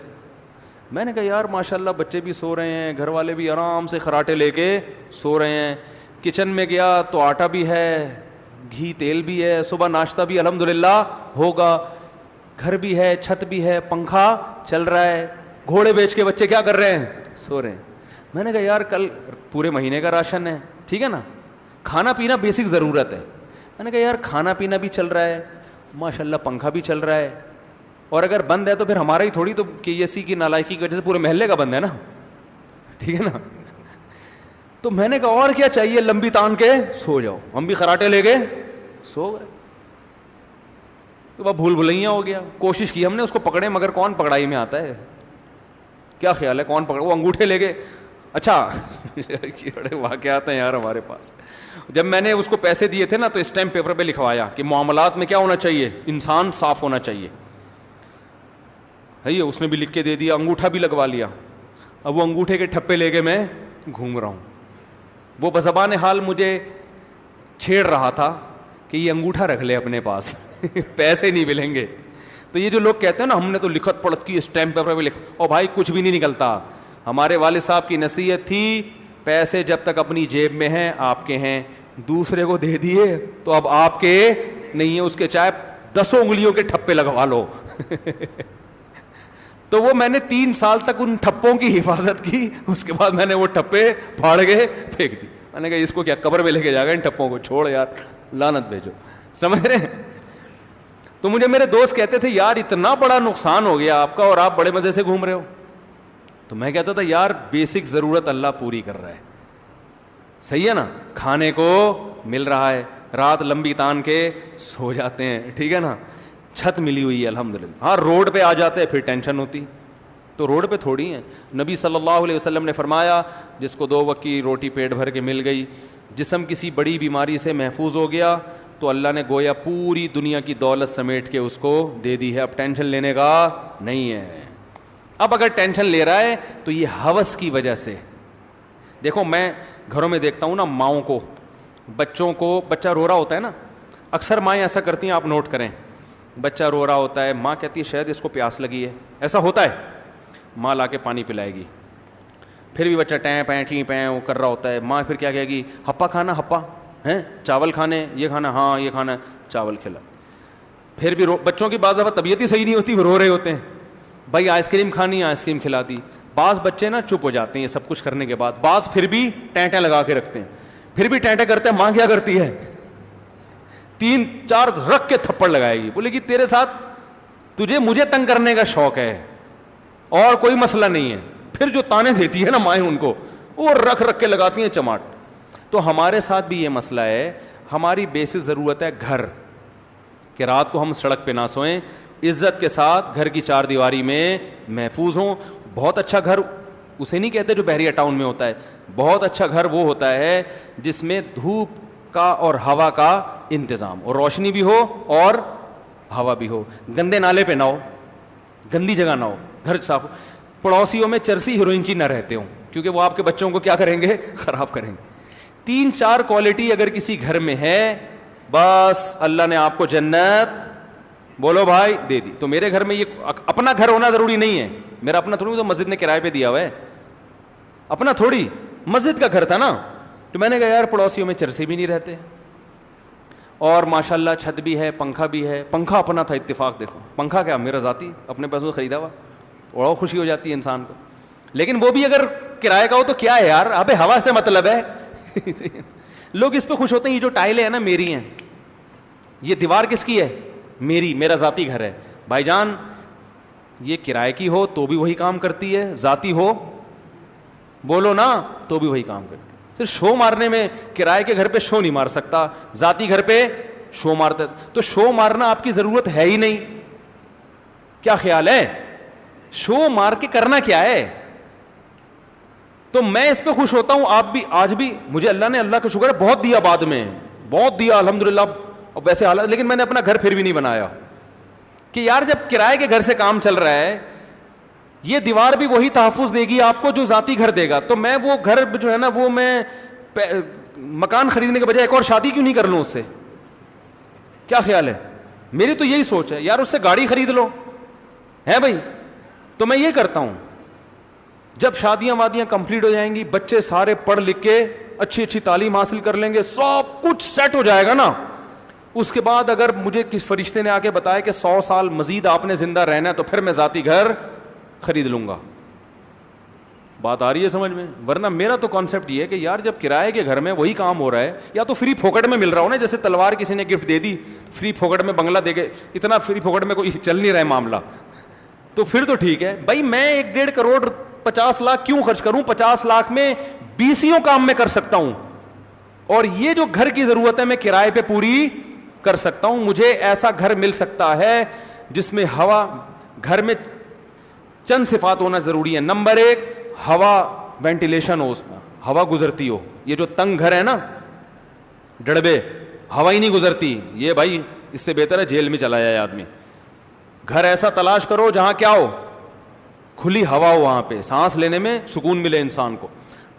میں نے کہا یار ماشاء اللہ بچے بھی سو رہے ہیں, گھر والے بھی آرام سے خراٹے لے کے سو رہے ہیں. کچن میں گیا تو آٹا بھی ہے, گھی تیل بھی ہے, صبح ناشتہ بھی الحمدللہ ہوگا, گھر بھی ہے, چھت بھی ہے, پنکھا چل رہا ہے. گھوڑے بیچ کے بچے کیا کر رہے ہیں, سو رہے ہیں. میں نے کہا یار کل پورے مہینے کا راشن ہے, ٹھیک ہے نا, کھانا پینا بیسک ضرورت ہے. میں نے کہا یار کھانا پینا بھی چل رہا ہے, ماشاءاللہ پنکھا بھی چل رہا ہے, اور اگر بند ہے تو پھر ہمارا ہی تھوڑی, تو کہ اسی کی نالائکی کی وجہ سے پورے محلے کا بند ہے نا, ٹھیک ہے نا. تو میں نے کہا اور کیا چاہیے, لمبی تان کے سو جاؤ. ہم بھی خراٹے لے گئے, سو گئے. تو بس بھول بھلائیاں ہو گیا. کوشش کی ہم نے اس کو پکڑے, مگر کون پکڑائی میں آتا ہے, کیا خیال ہے کون پکڑ, وہ انگوٹھے لے گئے. اچھا بڑے واقعات ہیں یار ہمارے پاس. جب میں نے اس کو پیسے دیے تھے نا تو اسٹیمپ پیپر پہ لکھوایا کہ معاملات میں کیا ہونا چاہیے, انسان صاف ہونا چاہیے. ہے اس نے بھی لکھ کے دے دیا, انگوٹھا بھی لگوا لیا. اب وہ انگوٹھے کے ٹھپے لے کے میں گھوم رہا ہوں. وہ بزبان حال مجھے چھیڑ رہا تھا کہ یہ انگوٹھا رکھ لے اپنے پاس, پیسے نہیں ملیں گے. تو یہ جو لوگ کہتے ہیں نا ہم نے تو لکھت پڑھت کی, اسٹیمپ پیپر پہ لکھ, اور بھائی کچھ بھی نہیں نکلتا. ہمارے والد صاحب کی نصیحت تھی, پیسے جب تک اپنی جیب میں ہیں آپ کے ہیں, دوسرے کو دے دیے تو اب آپ کے نہیں ہیں, اس کے چاہے 10 انگلیوں کے ٹھپے لگوا لو. تو وہ میں نے 3 سال تک ان ٹھپوں کی حفاظت کی. اس کے بعد میں نے وہ ٹھپے پھاڑ کے پھینک دی. میں نے کہا اس کو کیا قبر میں لے کے جا گا, ان ٹھپوں کو چھوڑ یار, لعنت بھیجو. سمجھ رہے ہیں. تو مجھے میرے دوست کہتے تھے یار اتنا بڑا نقصان ہو گیا آپ کا اور آپ بڑے مزے سے گھوم رہے ہو. تو میں کہتا تھا یار بیسک ضرورت اللہ پوری کر رہا ہے, صحیح ہے نا, کھانے کو مل رہا ہے, رات لمبی تان کے سو جاتے ہیں, ٹھیک ہے نا, چھت ملی ہوئی ہے الحمدللہ. ہاں روڈ پہ آ جاتے ہیں پھر ٹینشن ہوتی, تو روڈ پہ تھوڑی ہیں. نبی صلی اللہ علیہ وسلم نے فرمایا جس کو 2 وقت کی روٹی پیٹ بھر کے مل گئی, جسم کسی بڑی بیماری سے محفوظ ہو گیا, تو اللہ نے گویا پوری دنیا کی دولت سمیٹ کے اس کو دے دی ہے, اب ٹینشن لینے کا نہیں ہے. اب اگر ٹینشن لے رہا ہے تو یہ ہوس کی وجہ سے. دیکھو میں گھروں میں دیکھتا ہوں نا ماؤں کو, بچوں کو, بچہ رو رہا ہوتا ہے نا, اکثر مائیں ایسا کرتی ہیں, آپ نوٹ کریں, بچہ رو رہا ہوتا ہے, ماں کہتی ہے شاید اس کو پیاس لگی ہے, ایسا ہوتا ہے, ماں لا کے پانی پلائے گی, پھر بھی بچہ ٹیں پیں ٹیں پیں وہ کر رہا ہوتا ہے, ماں پھر کیا کہے گی, ہپا کھانا, ہپا ہیں, چاول کھانے, یہ کھانا, ہاں یہ کھانا, چاول کھلا. پھر بھی بچوں کی بعض دفعہ طبیعت ہی صحیح نہیں ہوتی, وہ رو رہے ہوتے ہیں, بھائی آئس کریم کھانی, آئس کریم کھلا دی. بعض بچے نا چپ ہو جاتے ہیں سب کچھ کرنے کے بعد, بعض پھر بھی ٹینٹیں لگا کے رکھتے ہیں, پھر بھی ٹینٹیں کرتے ہیں. ماں کیا کرتی ہے, 3-4 رکھ کے تھپڑ لگائے گی, بولے گی تیرے ساتھ تجھے مجھے تنگ کرنے کا شوق ہے اور کوئی مسئلہ نہیں ہے. پھر جو تانے دیتی ہے نا مائیں ان کو, وہ رکھ رکھ کے لگاتی ہیں چماٹ. تو ہمارے ساتھ بھی یہ مسئلہ ہے, ہماری بیسک ضرورت ہے گھر, کہ رات کو ہم سڑک پہ نہ سوئیں, عزت کے ساتھ گھر کی 4 دیواری میں محفوظ ہوں. بہت اچھا گھر اسے نہیں کہتے جو بحریہ ٹاؤن میں ہوتا ہے, بہت اچھا گھر وہ ہوتا ہے جس میں دھوپ کا اور ہوا کا انتظام, اور روشنی بھی ہو اور ہوا بھی ہو, گندے نالے پہ نہ ہو, گندی جگہ نہ ہو, گھر صاف ہو, پڑوسیوں میں چرسی ہیروئنچی نہ رہتے ہوں, کیونکہ وہ آپ کے بچوں کو کیا کریں گے, خراب کریں گے. 3-4 کوالٹی اگر کسی گھر میں ہے, بس اللہ نے آپ کو جنت بولو بھائی دے دی. تو میرے گھر میں یہ اپنا گھر ہونا ضروری نہیں ہے, میرا اپنا تھوڑی, تو مسجد نے کرائے پہ دیا ہوا ہے, اپنا تھوڑی, مسجد کا گھر تھا نا. تو میں نے کہا یار پڑوسیوں میں چرسی بھی نہیں رہتے, اور ماشاءاللہ چھت بھی ہے, پنکھا بھی ہے. پنکھا اپنا تھا, اتفاق دیکھو, پنکھا کیا میرا ذاتی اپنے پیسوں سے خریدا ہوا, اور خوشی ہو جاتی ہے انسان کو. لیکن وہ بھی اگر کرائے کا ہو تو کیا ہے یار, ابے ہوا سے مطلب ہے. لوگ اس پہ خوش ہوتے ہیں, یہ جو ٹائلیں ہیں نا میری ہیں, یہ دیوار کس کی ہے, میری, میرا ذاتی گھر ہے. بھائی جان یہ کرائے کی ہو تو بھی وہی کام کرتی ہے, ذاتی ہو بولو نا تو بھی وہی کام کرتی ہے. صرف شو مارنے میں کرائے کے گھر پہ شو نہیں مار سکتا, ذاتی گھر پہ شو مارتا. تو شو مارنا آپ کی ضرورت ہے ہی نہیں, کیا خیال ہے, شو مار کے کرنا کیا ہے. تو میں اس پہ خوش ہوتا ہوں. آپ بھی, آج بھی مجھے اللہ نے, اللہ کا شکر ہے, بہت دیا, بعد میں بہت دیا الحمدللہ, ویسے حالات, لیکن میں نے اپنا گھر پھر بھی نہیں بنایا, کہ یار جب کرائے کے گھر سے کام چل رہا ہے, یہ دیوار بھی وہی تحفظ دے گی آپ کو جو ذاتی گھر دے گا. تو میں وہ گھر جو ہے نا, وہ میں مکان خریدنے کے بجائے ایک اور شادی کیوں نہیں کر لوں اس سے, کیا خیال ہے. میری تو یہی سوچ ہے یار, اس سے گاڑی خرید لو, ہے بھائی. تو میں یہ کرتا ہوں, جب شادیاں وادیاں کمپلیٹ ہو جائیں گی, بچے سارے پڑھ لکھ کے اچھی اچھی تعلیم حاصل کر لیں گے, سب کچھ سیٹ ہو جائے گا نا, اس کے بعد اگر مجھے کس فرشتے نے آ کے بتایا کہ 100 سال مزید آپ نے زندہ رہنا ہے, تو پھر میں ذاتی گھر خرید لوں گا. بات آ رہی ہے سمجھ میں. ورنہ میرا تو کانسیپٹ یہ ہے کہ یار جب کرائے کے گھر میں وہی کام ہو رہا ہے, یا تو فری پھوکٹ میں مل رہا ہو نا, جیسے تلوار کسی نے گفٹ دے دی, فری پھوکٹ میں بنگلہ دے کے, اتنا فری پھوکٹ میں کوئی چل نہیں رہا ہے معاملہ, تو پھر تو ٹھیک ہے بھائی. میں 1.5 کروڑ 50 لاکھ کیوں خرچ کروں, 50 لاکھ میں 20 کام میں کر سکتا ہوں, اور یہ جو گھر کی ضرورت ہے میں کرائے پہ پوری کر سکتا ہوں. مجھے ایسا گھر مل سکتا ہے جس میں ہوا, گھر میں چند صفات ہونا ضروری ہے. نمبر 1, ہوا وینٹیلیشن ہو, اس میں ہوا گزرتی ہو. یہ جو تنگ گھر ہے نا, ڈڑبے, ہوا ہی نہیں گزرتی, یہ بھائی اس سے بہتر ہے جیل میں چلا جائے آدمی. گھر ایسا تلاش کرو جہاں کیا ہو, کھلی ہوا ہو, وہاں پہ سانس لینے میں سکون ملے انسان کو.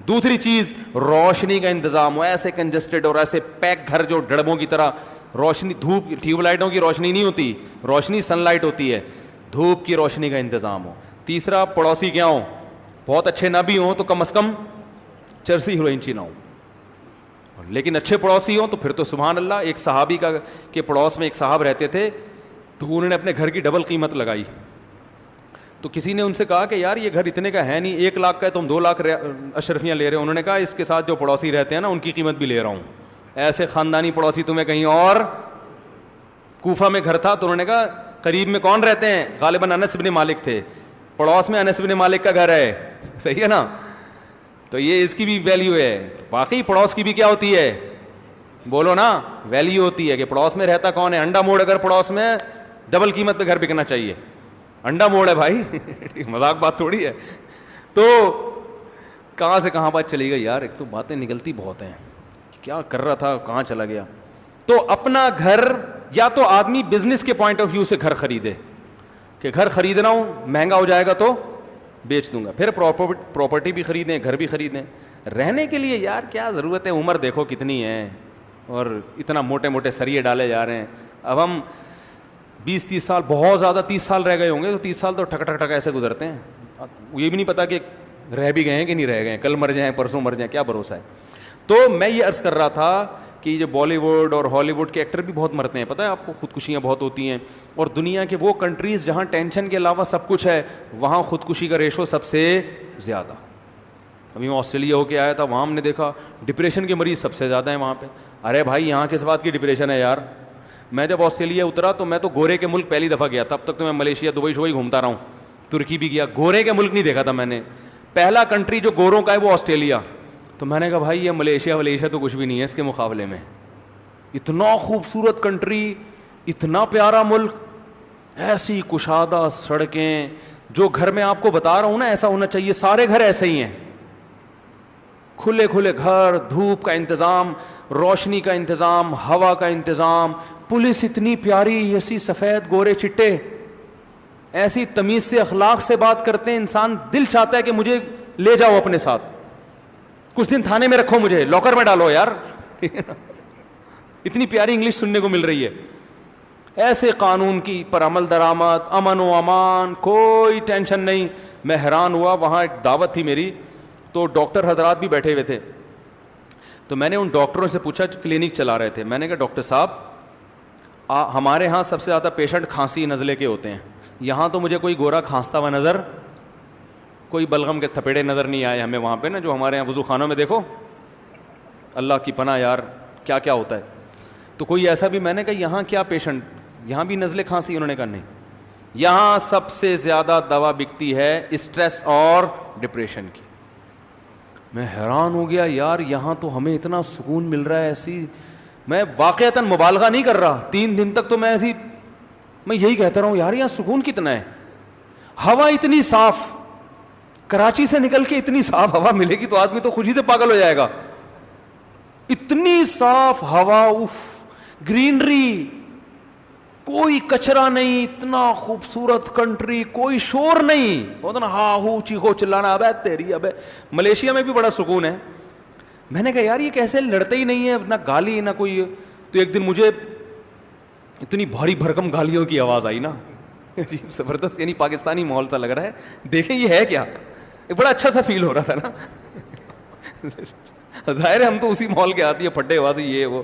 دوسری چیز, روشنی کا انتظام ہو. ایسے کنجسٹڈ اور ایسے پیک گھر جو ڈڑبوں کی طرح, روشنی, دھوپ, ٹیوب لائٹوں کی روشنی نہیں ہوتی, روشنی سن لائٹ ہوتی ہے, دھوپ کی روشنی کا انتظام ہو. تیسرا, پڑوسی کیا ہوں, بہت اچھے نہ بھی ہوں تو کم از کم چرسی ہیروئنچی نہ ہو, لیکن اچھے پڑوسی ہوں تو پھر تو سبحان اللہ. ایک صحابی کا کے پڑوس میں ایک صاحب رہتے تھے, تو انہوں نے اپنے گھر کی ڈبل قیمت لگائی. تو کسی نے ان سے کہا کہ یار یہ گھر اتنے کا ہے نہیں, 1 لاکھ کا ہے, تم 2 لاکھ اشرفیاں لے رہے ہو. انہوں نے کہا اس کے ساتھ جو پڑوسی رہتے ہیں نا ان کی قیمت بھی لے رہا ہوں. ایسے خاندانی پڑوسی تمہیں کہیں اور. کوفہ میں گھر تھا تو انہوں نے کہا قریب میں کون رہتے ہیں, غالباً انس بن مالک تھے, پڑوس میں انس بن مالک کا گھر ہے. صحیح ہے نا. تو یہ اس کی بھی ویلیو ہے. باقی پڑوس کی بھی کیا ہوتی ہے, بولو نا, ویلیو ہوتی ہے کہ پڑوس میں رہتا کون ہے. انڈا موڑ اگر پڑوس میں, ڈبل قیمت پہ گھر بکنا چاہیے. انڈا موڑ ہے بھائی, مذاق بات تھوڑی ہے. تو کہاں سے کہاں بات چلی گئی یار, ایک تو باتیں نکلتی بہت ہیں, کیا کر رہا تھا کہاں چلا گیا. تو اپنا گھر, یا تو آدمی بزنس کے پوائنٹ آف ویو سے گھر خریدے کہ گھر خرید رہا ہوں, مہنگا ہو جائے گا تو بیچ دوں گا. پھر پراپرٹی بھی خریدیں, گھر بھی خریدیں. رہنے کے لیے یار کیا ضرورت ہے, عمر دیکھو کتنی ہے اور اتنا موٹے موٹے سریے ڈالے جا رہے ہیں. اب ہم 20-30 سال, بہت زیادہ 30 سال رہ گئے ہوں گے, تو 30 سال تو ٹھک ٹھک ٹھک ایسے گزرتے ہیں, یہ بھی نہیں پتا کہ رہ بھی گئے ہیں کہ نہیں رہ گئے ہیں, کل مر جائیں پرسوں مر جائیں, کیا بھروسہ ہے. تو میں یہ عرض کر رہا تھا کہ یہ بالی ووڈ اور ہالی ووڈ کے ایکٹر بھی بہت مرتے ہیں, پتہ ہے آپ کو, خودکشیاں بہت ہوتی ہیں. اور دنیا کے وہ کنٹریز جہاں ٹینشن کے علاوہ سب کچھ ہے, وہاں خودکشی کا ریشو سب سے زیادہ. ابھی میں آسٹریلیا ہو کے آیا تھا, وہاں ہم نے دیکھا ڈپریشن کے مریض سب سے زیادہ ہیں وہاں پہ. ارے بھائی یہاں کس بات کی ڈپریشن ہے یار. میں جب آسٹریلیا اترا تو میں تو گورے کے ملک پہلی دفعہ گیا, تب تک تو میں ملیشیا دبئی شبئی گھومتا رہا ہوں, ترکی بھی گیا, گورے کے ملک نہیں دیکھا تھا میں نے. پہلا کنٹری جو گوروں کا ہے وہ آسٹریلیا. تو میں نے کہا بھائی یہ ملیشیا تو کچھ بھی نہیں ہے اس کے مقابلے میں. اتنا خوبصورت کنٹری, اتنا پیارا ملک, ایسی کشادہ سڑکیں, جو گھر میں آپ کو بتا رہا ہوں نا ایسا ہونا چاہیے, سارے گھر ایسے ہی ہیں, کھلے کھلے گھر, دھوپ کا انتظام, روشنی کا انتظام, ہوا کا انتظام, پولیس اتنی پیاری, ایسی سفید گورے چٹے, ایسی تمیز سے اخلاق سے بات کرتے ہیں, انسان دل چاہتا ہے کہ مجھے لے جاؤ اپنے ساتھ, کچھ دن تھانے میں رکھو, مجھے لاکر میں ڈالو یار. اتنی پیاری انگلش سننے کو مل رہی ہے. ایسے قانون کی پر عمل درآمد, امن و امان, کوئی ٹینشن نہیں. میں حیران ہوا, وہاں ایک دعوت تھی میری, تو ڈاکٹر حضرات بھی بیٹھے ہوئے تھے. تو میں نے ان ڈاکٹروں سے پوچھا, کلینک چلا رہے تھے, میں نے کہا ڈاکٹر صاحب ہمارے ہاں سب سے زیادہ پیشنٹ کھانسی نزلے کے ہوتے ہیں, یہاں تو مجھے کوئی گورا کھانستا ہوا نظر, کوئی بلغم کے تھپیڑے نظر نہیں آئے ہمیں وہاں پہ نا, جو ہمارے یہاں وضو خانوں میں دیکھو, اللہ کی پناہ یار کیا کیا ہوتا ہے. تو کوئی ایسا بھی, میں نے کہا یہاں کیا پیشنٹ, یہاں بھی نزلے کھانسی؟ انہوں نے کہا نہیں, یہاں سب سے زیادہ دوا بکتی ہے اسٹریس اور ڈپریشن کی. میں حیران ہو گیا یار, یہاں تو ہمیں اتنا سکون مل رہا ہے. ایسی میں واقعتاً مبالغہ نہیں کر رہا, 3 دن تک تو میں میں یہی کہتا رہا ہوں یار یہاں سکون کتنا ہے. ہوا اتنی صاف, کراچی سے نکل کے اتنی صاف ہوا ملے گی تو آدمی تو خوشی سے پاگل ہو جائے گا. اتنی صاف ہوا, اف, گرینری, کوئی کچرا نہیں, اتنا خوبصورت کنٹری, کوئی شور نہیں, ہوتا نا ہاں ہو چیخو چلانا, ابے تیری ابے. ملیشیا میں بھی بڑا سکون ہے. میں نے کہا یار یہ کیسے لڑتے ہی نہیں ہے, نہ گالی نہ کوئی. تو ایک دن مجھے اتنی بھاری بھرکم گالیوں کی آواز آئی نا, زبردست, یعنی پاکستانی ماحول سا لگ رہا ہے. دیکھیں یہ ہے کیا, ایک بڑا اچھا سا فیل ہو رہا تھا نا. ظاہر ہے ہم تو اسی ماحول کے آتی ہے, پھڈے آوازیں یہ وہ.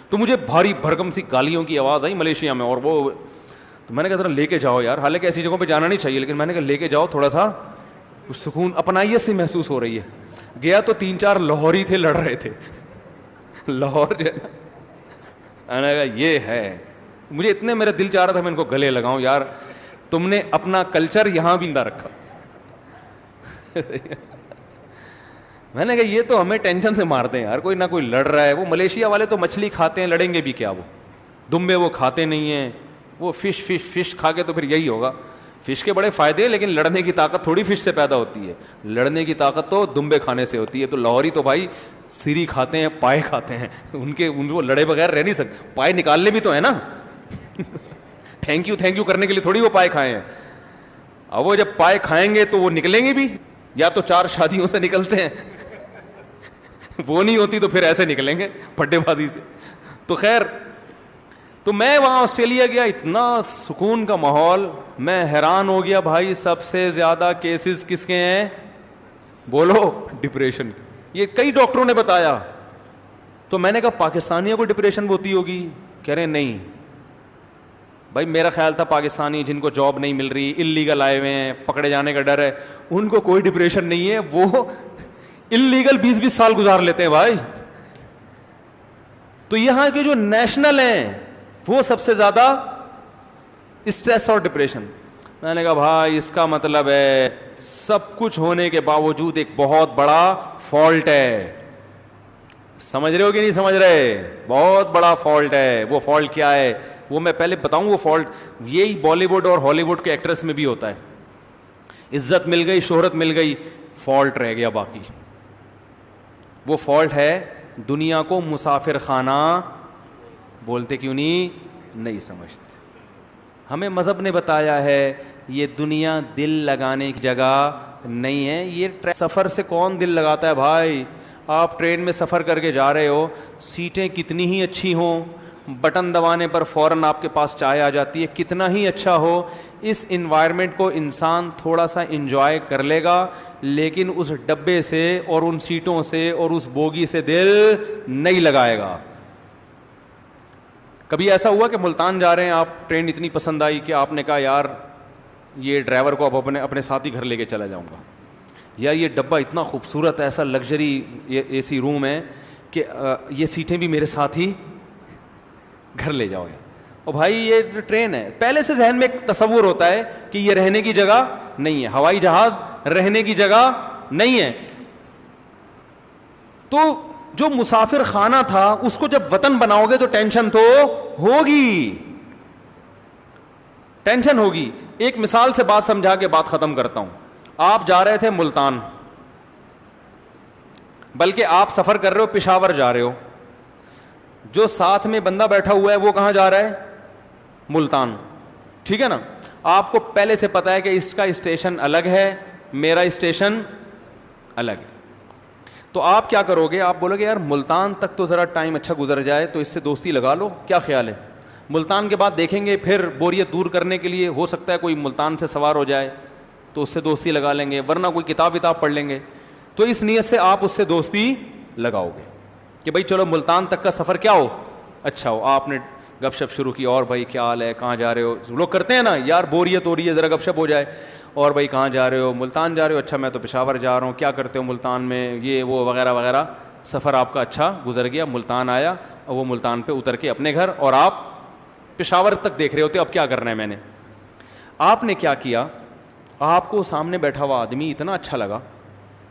تو مجھے بھاری بھرکم سی گالیوں کی آواز آئی ملیشیا میں, اور وہ تو میں نے کہا ذرا لے کے جاؤ یار, حالانکہ ایسی جگہوں پہ جانا نہیں چاہیے, لیکن میں نے کہا لے کے جاؤ, تھوڑا سا سکون اپنائیت سے محسوس ہو رہی ہے. گیا تو 3-4 لاہوری تھے, لڑ رہے تھے, لاہور جو ہے نا. میں نے کہا یہ ہے, مجھے اتنے میرا دل چاہ رہا تھا میں ان کو گلے لگاؤں, یار تم نے اپنا کلچر یہاں بھی نہ رکھا. میں نے کہا یہ تو ہمیں ٹینشن سے مارتے ہیں یار, کوئی نہ کوئی لڑ رہا ہے. وہ ملیشیا والے تو مچھلی کھاتے ہیں, لڑیں گے بھی کیا, وہ دمبے وہ کھاتے نہیں ہیں, وہ فش کھا کے تو پھر یہی ہوگا. فش کے بڑے فائدے ہیں, لیکن لڑنے کی طاقت تھوڑی فش سے پیدا ہوتی ہے, لڑنے کی طاقت تو دمبے کھانے سے ہوتی ہے. تو لاہوری تو بھائی سیری کھاتے ہیں, پائے کھاتے ہیں, ان کو لڑے بغیر رہ نہیں سکتے. پائے نکالنے بھی تو ہے نا, تھینک یو کرنے کے لیے تھوڑی وہ پائے کھائے ہیں. اب وہ جب پائے کھائیں گے تو وہ نکلیں گے بھی, یا تو 4 شادیوں سے نکلتے ہیں, وہ نہیں ہوتی تو پھر ایسے نکلیں گے پھڈے بازی سے. تو خیر, تو میں وہاں آسٹریلیا گیا, اتنا سکون کا ماحول, میں حیران ہو گیا بھائی سب سے زیادہ کیسز کس کے ہیں, بولو ڈپریشن. یہ کئی ڈاکٹروں نے بتایا. تو میں نے کہا پاکستانیوں کو ڈپریشن ہوتی ہوگی, کہہ رہے نہیں بھائی, میرا خیال تھا پاکستانی جن کو جاب نہیں مل رہی, انلیگل آئے ہوئے ہیں, پکڑے جانے کا ڈر ہے, ان کو کوئی ڈپریشن نہیں ہے, وہ انلیگل 20-20 سال گزار لیتے ہیں بھائی. تو یہاں کے جو نیشنل ہیں وہ سب سے زیادہ اسٹریس اور ڈپریشن. میں نے کہا بھائی اس کا مطلب ہے سب کچھ ہونے کے باوجود ایک بہت بڑا فالٹ ہے. سمجھ رہے ہو کہ نہیں سمجھ رہے؟ بہت بڑا فالٹ ہے. وہ فالٹ کیا ہے وہ میں پہلے بتاؤں. وہ فالٹ یہی بالی ووڈ اور ہالی ووڈ کے ایکٹرس میں بھی ہوتا ہے. عزت مل گئی, شہرت مل گئی, فالٹ رہ گیا باقی. وہ فالٹ ہے دنیا کو مسافر خانہ بولتے کیوں نہیں سمجھتے. ہمیں مذہب نے بتایا ہے یہ دنیا دل لگانے کی جگہ نہیں ہے. یہ سفر سے کون دل لگاتا ہے بھائی؟ آپ ٹرین میں سفر کر کے جا رہے ہو, سیٹیں کتنی ہی اچھی ہوں, بٹن دبانے پر فوراً آپ کے پاس چائے آ جاتی ہے, کتنا ہی اچھا ہو, اس انوائرمنٹ کو انسان تھوڑا سا انجوائے کر لے گا, لیکن اس ڈبے سے اور ان سیٹوں سے اور اس بوگی سے دل نہیں لگائے گا. کبھی ایسا ہوا کہ ملتان جا رہے ہیں آپ, ٹرین اتنی پسند آئی کہ آپ نے کہا یار یہ ڈرائیور کو اب اپنے ساتھ ہی گھر لے کے چلا جاؤں گا, یا یہ ڈبہ اتنا خوبصورت ہے, ایسا لگژری اے سی روم ہے کہ یہ سیٹیں بھی میرے ساتھ ہی گھر لے جاؤ. اور بھائی یہ ٹرین ہے, پہلے سے ذہن میں ایک تصور ہوتا ہے کہ یہ رہنے کی جگہ نہیں ہے, ہوائی جہاز رہنے کی جگہ نہیں ہے. تو جو مسافر خانہ تھا اس کو جب وطن بناؤ گے تو ٹینشن تو ہوگی, ٹینشن ہوگی. ایک مثال سے بات سمجھا کے بات ختم کرتا ہوں. آپ جا رہے تھے ملتان, بلکہ آپ سفر کر رہے ہو پشاور جا رہے ہو, جو ساتھ میں بندہ بیٹھا ہوا ہے وہ کہاں جا رہا ہے؟ ملتان. ٹھیک ہے نا, آپ کو پہلے سے پتا ہے کہ اس کا اسٹیشن الگ ہے, میرا اسٹیشن الگ ہے. تو آپ کیا کرو گے؟ آپ بولو گے یار ملتان تک تو ذرا ٹائم اچھا گزر جائے تو اس سے دوستی لگا لو, کیا خیال ہے؟ ملتان کے بعد دیکھیں گے, پھر بوریت دور کرنے کے لیے ہو سکتا ہے کوئی ملتان سے سوار ہو جائے تو اس سے دوستی لگا لیں گے, ورنہ کوئی کتاب پڑھ لیں گے. تو اس نیت سے آپ اس سے دوستی لگاؤ گے کہ بھائی چلو ملتان تک کا سفر کیا ہو, اچھا ہو. آپ نے گپ شپ شروع کی, اور بھائی کیا حال ہے, کہاں جا رہے ہو؟ لوگ کرتے ہیں نا یار, بوریت ہو رہی ہے ذرا گپ شپ ہو جائے. اور بھائی کہاں جا رہے ہو؟ ملتان جا رہے ہو, اچھا میں تو پشاور جا رہا ہوں, کیا کرتے ہو ملتان میں, یہ وہ وغیرہ وغیرہ. سفر آپ کا اچھا گزر گیا, ملتان آیا, اور وہ ملتان پہ اتر کے اپنے گھر, اور آپ پشاور تک دیکھ رہے ہوتے اب کیا کرنا ہے میں نے. آپ نے کیا کیا؟ آپ کو سامنے بیٹھا ہوا آدمی اتنا اچھا لگا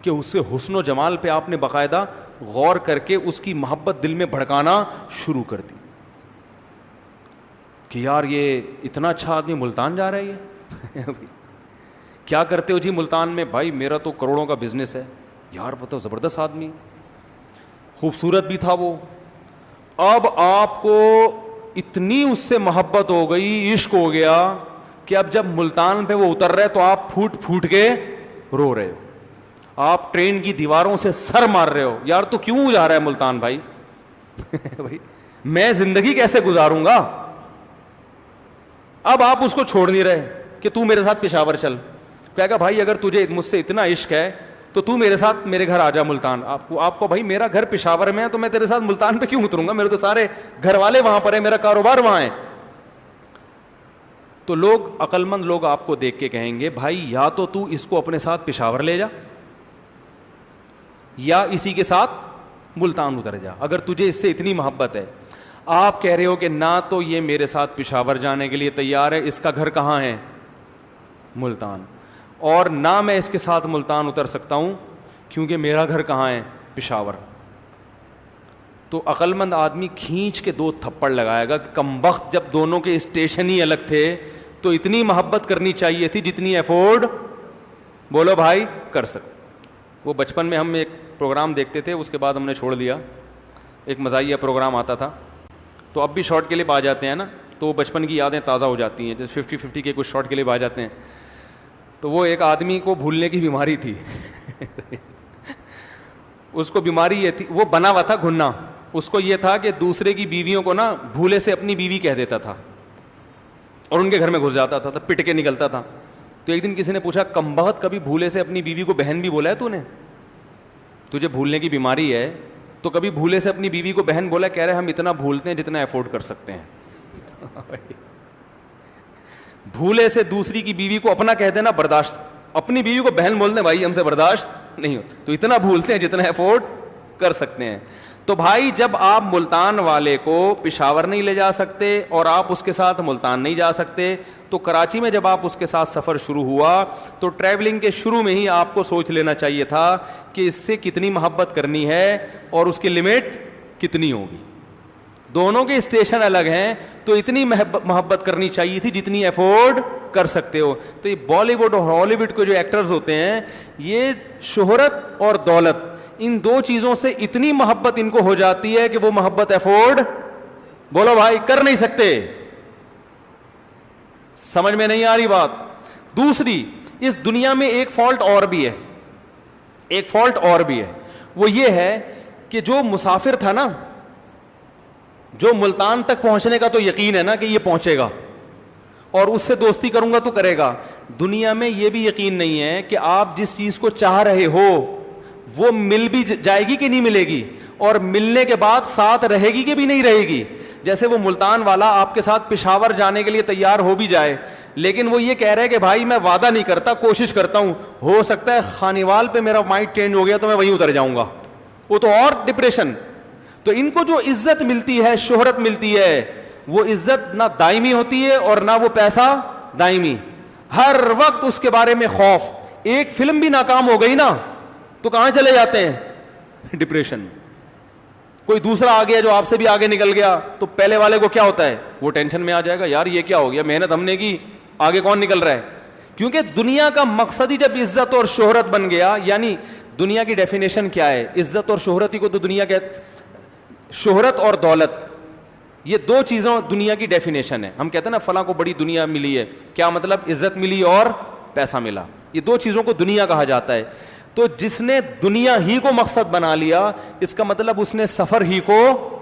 کہ اس سے حسن و جمال پہ آپ نے باقاعدہ غور کر کے اس کی محبت دل میں بھڑکانا شروع کر دی کہ یار یہ اتنا اچھا آدمی ملتان جا رہا ہے, یہ کیا کرتے ہو جی ملتان میں؟ بھائی میرا تو کروڑوں کا بزنس ہے. یار بتاؤ, زبردست آدمی, خوبصورت بھی تھا وہ. اب آپ کو اتنی اس سے محبت ہو گئی, عشق ہو گیا کہ اب جب ملتان پہ وہ اتر رہے تو آپ پھوٹ پھوٹ کے رو رہے ہو, آپ ٹرین کی دیواروں سے سر مار رہے ہو, یار تو کیوں جا رہا ہے ملتان بھائی؟ بھائی میں زندگی کیسے گزاروں گا؟ اب آپ اس کو چھوڑ نہیں رہے کہ تو میرے ساتھ پشاور چل. کہے گا بھائی اگر تجھے مجھ سے اتنا عشق ہے تو میرے ساتھ میرے گھر آ جا ملتان. آپ کو بھائی میرا گھر پشاور میں ہے تو میں تیرے ساتھ ملتان پہ کیوں اتروں گا؟ میرے تو سارے گھر والے وہاں پر ہیں, میرا کاروبار وہاں ہے. تو لوگ, عقل مند لوگ آپ کو دیکھ کے کہیں گے بھائی یا تو اس کو اپنے ساتھ پشاور لے جا یا اسی کے ساتھ ملتان اتر جا, اگر تجھے اس سے اتنی محبت ہے. آپ کہہ رہے ہو کہ نہ تو یہ میرے ساتھ پشاور جانے کے لیے تیار ہے, اس کا گھر کہاں ہے؟ ملتان, اور نہ میں اس کے ساتھ ملتان اتر سکتا ہوں کیونکہ میرا گھر کہاں ہے؟ پشاور. تو عقل مند آدمی کھینچ کے 2 تھپڑ لگائے گا کہ کمبخت, جب دونوں کے اسٹیشن ہی الگ تھے تو اتنی محبت کرنی چاہیے تھی جتنی افورڈ بولو بھائی کر سکتے. وہ بچپن میں ہم ایک پروگرام دیکھتے تھے, اس کے بعد ہم نے چھوڑ دیا. ایک مزاحیہ پروگرام آتا تھا, تو اب بھی شارٹ کلپ آ جاتے ہیں نا, تو وہ بچپن کی یادیں تازہ ہو جاتی ہیں. جیسے 50-50 کے کچھ شارٹ کلپ آ جاتے ہیں. تو وہ ایک آدمی کو بھولنے کی بیماری تھی. اس کو بیماری یہ تھی, وہ بنا ہوا تھا گھننا. اس کو یہ تھا کہ دوسرے کی بیویوں کو نا بھولے سے اپنی بیوی کہہ دیتا تھا اور ان کے گھر میں گھس جاتا تھا, پٹ کے نکلتا تھا. تو ایک دن کسی نے پوچھا کمبخت کبھی بھولے سے اپنی بیوی کو بہن بھی بولا ہے تو نے؟ تجھے بھولنے کی بیماری ہے تو کبھی بھولے سے اپنی بیوی کو بہن بولا؟ کہہ رہے ہم اتنا بھولتے ہیں جتنا افورڈ کر سکتے ہیں. بھولے سے دوسری کی بیوی کو اپنا کہہ دینا برداشت, اپنی بیوی کو بہن بولتے ہیں بھائی ہم سے برداشت نہیں ہوتا, تو اتنا بھولتے ہیں جتنا افورڈ کر سکتے ہیں. تو بھائی جب آپ ملتان والے کو پشاور نہیں لے جا سکتے اور آپ اس کے ساتھ ملتان نہیں جا سکتے, تو کراچی میں جب آپ اس کے ساتھ سفر شروع ہوا تو ٹریولنگ کے شروع میں ہی آپ کو سوچ لینا چاہیے تھا کہ اس سے کتنی محبت کرنی ہے اور اس کی لمٹ کتنی ہوگی. دونوں کے اسٹیشن الگ ہیں تو اتنی محبت کرنی چاہیے تھی جتنی افورڈ کر سکتے ہو. تو یہ بالی ووڈ اور ہالی ووڈ کے جو ایکٹرز ہوتے ہیں, یہ شہرت اور دولت ان دو چیزوں سے اتنی محبت ان کو ہو جاتی ہے کہ وہ محبت افورڈ, بولو بھائی, کر نہیں سکتے. سمجھ میں نہیں آ رہی بات؟ دوسری, اس دنیا میں ایک فالٹ اور بھی ہے, ایک فالٹ اور بھی ہے. وہ یہ ہے کہ جو مسافر تھا نا, جو ملتان تک پہنچنے کا تو یقین ہے نا کہ یہ پہنچے گا اور اس سے دوستی کروں گا تو کرے گا, دنیا میں یہ بھی یقین نہیں ہے کہ آپ جس چیز کو چاہ رہے ہو وہ مل بھی جائے گی کہ نہیں ملے گی, اور ملنے کے بعد ساتھ رہے گی کہ بھی نہیں رہے گی. جیسے وہ ملتان والا آپ کے ساتھ پشاور جانے کے لیے تیار ہو بھی جائے, لیکن وہ یہ کہہ رہا ہے کہ بھائی میں وعدہ نہیں کرتا, کوشش کرتا ہوں, ہو سکتا ہے خانیوال پہ میرا مائنڈ چینج ہو گیا تو میں وہیں اتر جاؤں گا, وہ تو اور ڈپریشن. تو ان کو جو عزت ملتی ہے, شہرت ملتی ہے, وہ عزت نہ دائمی ہوتی ہے اور نہ وہ پیسہ دائمی. ہر وقت اس کے بارے میں خوف. ایک فلم بھی ناکام ہو گئی نا تو کہاں چلے جاتے ہیں؟ ڈپریشن. کوئی دوسرا آ گیا جو آپ سے بھی آگے نکل گیا تو پہلے والے کو کیا ہوتا ہے, وہ ٹینشن میں آ جائے گا, یار یہ کیا ہو گیا, محنت ہم نے کی, آگے کون نکل رہا ہے. کیونکہ دنیا کا مقصد ہی جب عزت اور شہرت بن گیا, یعنی دنیا کی ڈیفینیشن کیا ہے, عزت اور شہرت ہی کو تو دنیا کے, شہرت اور دولت یہ دو چیزوں دنیا کی ڈیفینیشن ہے. ہم کہتے ہیں نا فلاں کو بڑی دنیا ملی ہے, کیا مطلب, عزت ملی اور پیسہ ملا, یہ دو چیزوں کو دنیا کہا جاتا ہے. تو جس نے دنیا ہی کو مقصد بنا لیا, اس کا مطلب اس نے سفر ہی کو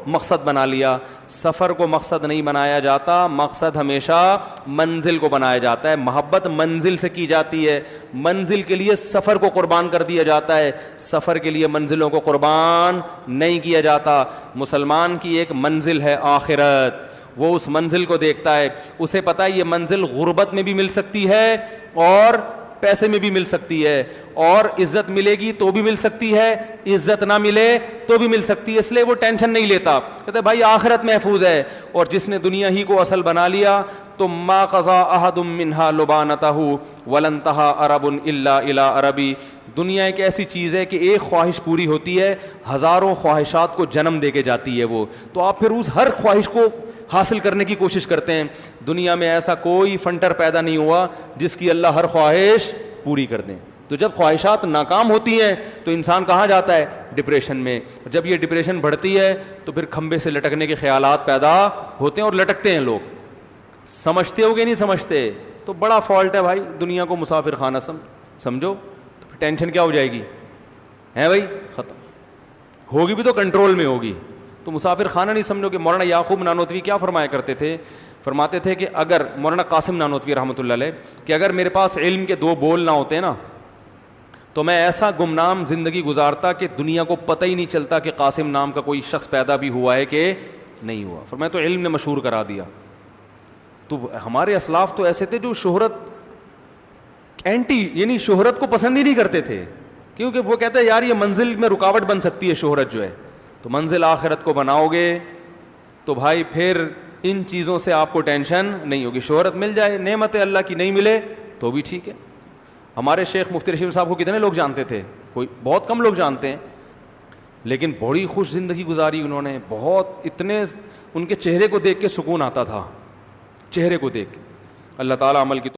مقصد بنا لیا. سفر کو مقصد نہیں بنایا جاتا, مقصد ہمیشہ منزل کو بنایا جاتا ہے. محبت منزل سے کی جاتی ہے, منزل کے لیے سفر کو قربان کر دیا جاتا ہے, سفر کے لیے منزلوں کو قربان نہیں کیا جاتا. مسلمان کی ایک منزل ہے آخرت, وہ اس منزل کو دیکھتا ہے, اسے پتہ ہے یہ منزل غربت میں بھی مل سکتی ہے اور پیسے میں بھی مل سکتی ہے, اور عزت ملے گی تو بھی مل سکتی ہے, عزت نہ ملے تو بھی مل سکتی ہے, اس لیے وہ ٹینشن نہیں لیتا. کہتے بھائی آخرت محفوظ ہے. اور جس نے دنیا ہی کو اصل بنا لیا تو ما قضا احد منها لبانته ولن تها عرب الا الى عربی. دنیا ایک ایسی چیز ہے کہ ایک خواہش پوری ہوتی ہے, ہزاروں خواہشات کو جنم دے کے جاتی ہے وہ, تو آپ پھر اس ہر خواہش کو حاصل کرنے کی کوشش کرتے ہیں. دنیا میں ایسا کوئی فنٹر پیدا نہیں ہوا جس کی اللہ ہر خواہش پوری کر دیں. تو جب خواہشات ناکام ہوتی ہیں تو انسان کہاں جاتا ہے, ڈپریشن میں. جب یہ ڈپریشن بڑھتی ہے تو پھر کھمبے سے لٹکنے کے خیالات پیدا ہوتے ہیں اور لٹکتے ہیں لوگ. سمجھتے ہو گے نہیں سمجھتے, تو بڑا فالٹ ہے بھائی. دنیا کو مسافر خانہ سمجھو تو پھر ٹینشن کیا ہو جائے گی, ہے بھائی, ختم ہوگی بھی تو کنٹرول میں ہوگی. تو مسافر خانہ نہیں سمجھو کہ مولانا یعقوب نانوتوی کیا فرمایا کرتے تھے, فرماتے تھے کہ اگر, مولانا قاسم نانوتوی رحمۃ اللہ علیہ, کہ اگر میرے پاس علم کے دو بول نہ ہوتے نا تو میں ایسا گمنام زندگی گزارتا کہ دنیا کو پتہ ہی نہیں چلتا کہ قاسم نام کا کوئی شخص پیدا بھی ہوا ہے کہ نہیں ہوا. فرمایا تو علم نے مشہور کرا دیا. تو ہمارے اسلاف تو ایسے تھے جو شہرت اینٹی, یعنی شہرت کو پسند ہی نہیں کرتے تھے, کیونکہ وہ کہتے ہیں یار یہ منزل میں رکاوٹ بن سکتی ہے شہرت جو ہے. تو منزل آخرت کو بناؤ گے تو بھائی پھر ان چیزوں سے آپ کو ٹینشن نہیں ہوگی. شہرت مل جائے, نعمت اللہ کی, نہیں ملے تو بھی ٹھیک ہے. ہمارے شیخ مفتی رشید صاحب کو کتنے لوگ جانتے تھے, کوئی بہت کم لوگ جانتے ہیں, لیکن بڑی خوش زندگی گزاری انہوں نے. بہت, اتنے ان کے چہرے کو دیکھ کے سکون آتا تھا, چہرے کو دیکھ کے. اللہ تعالیٰ عمل کی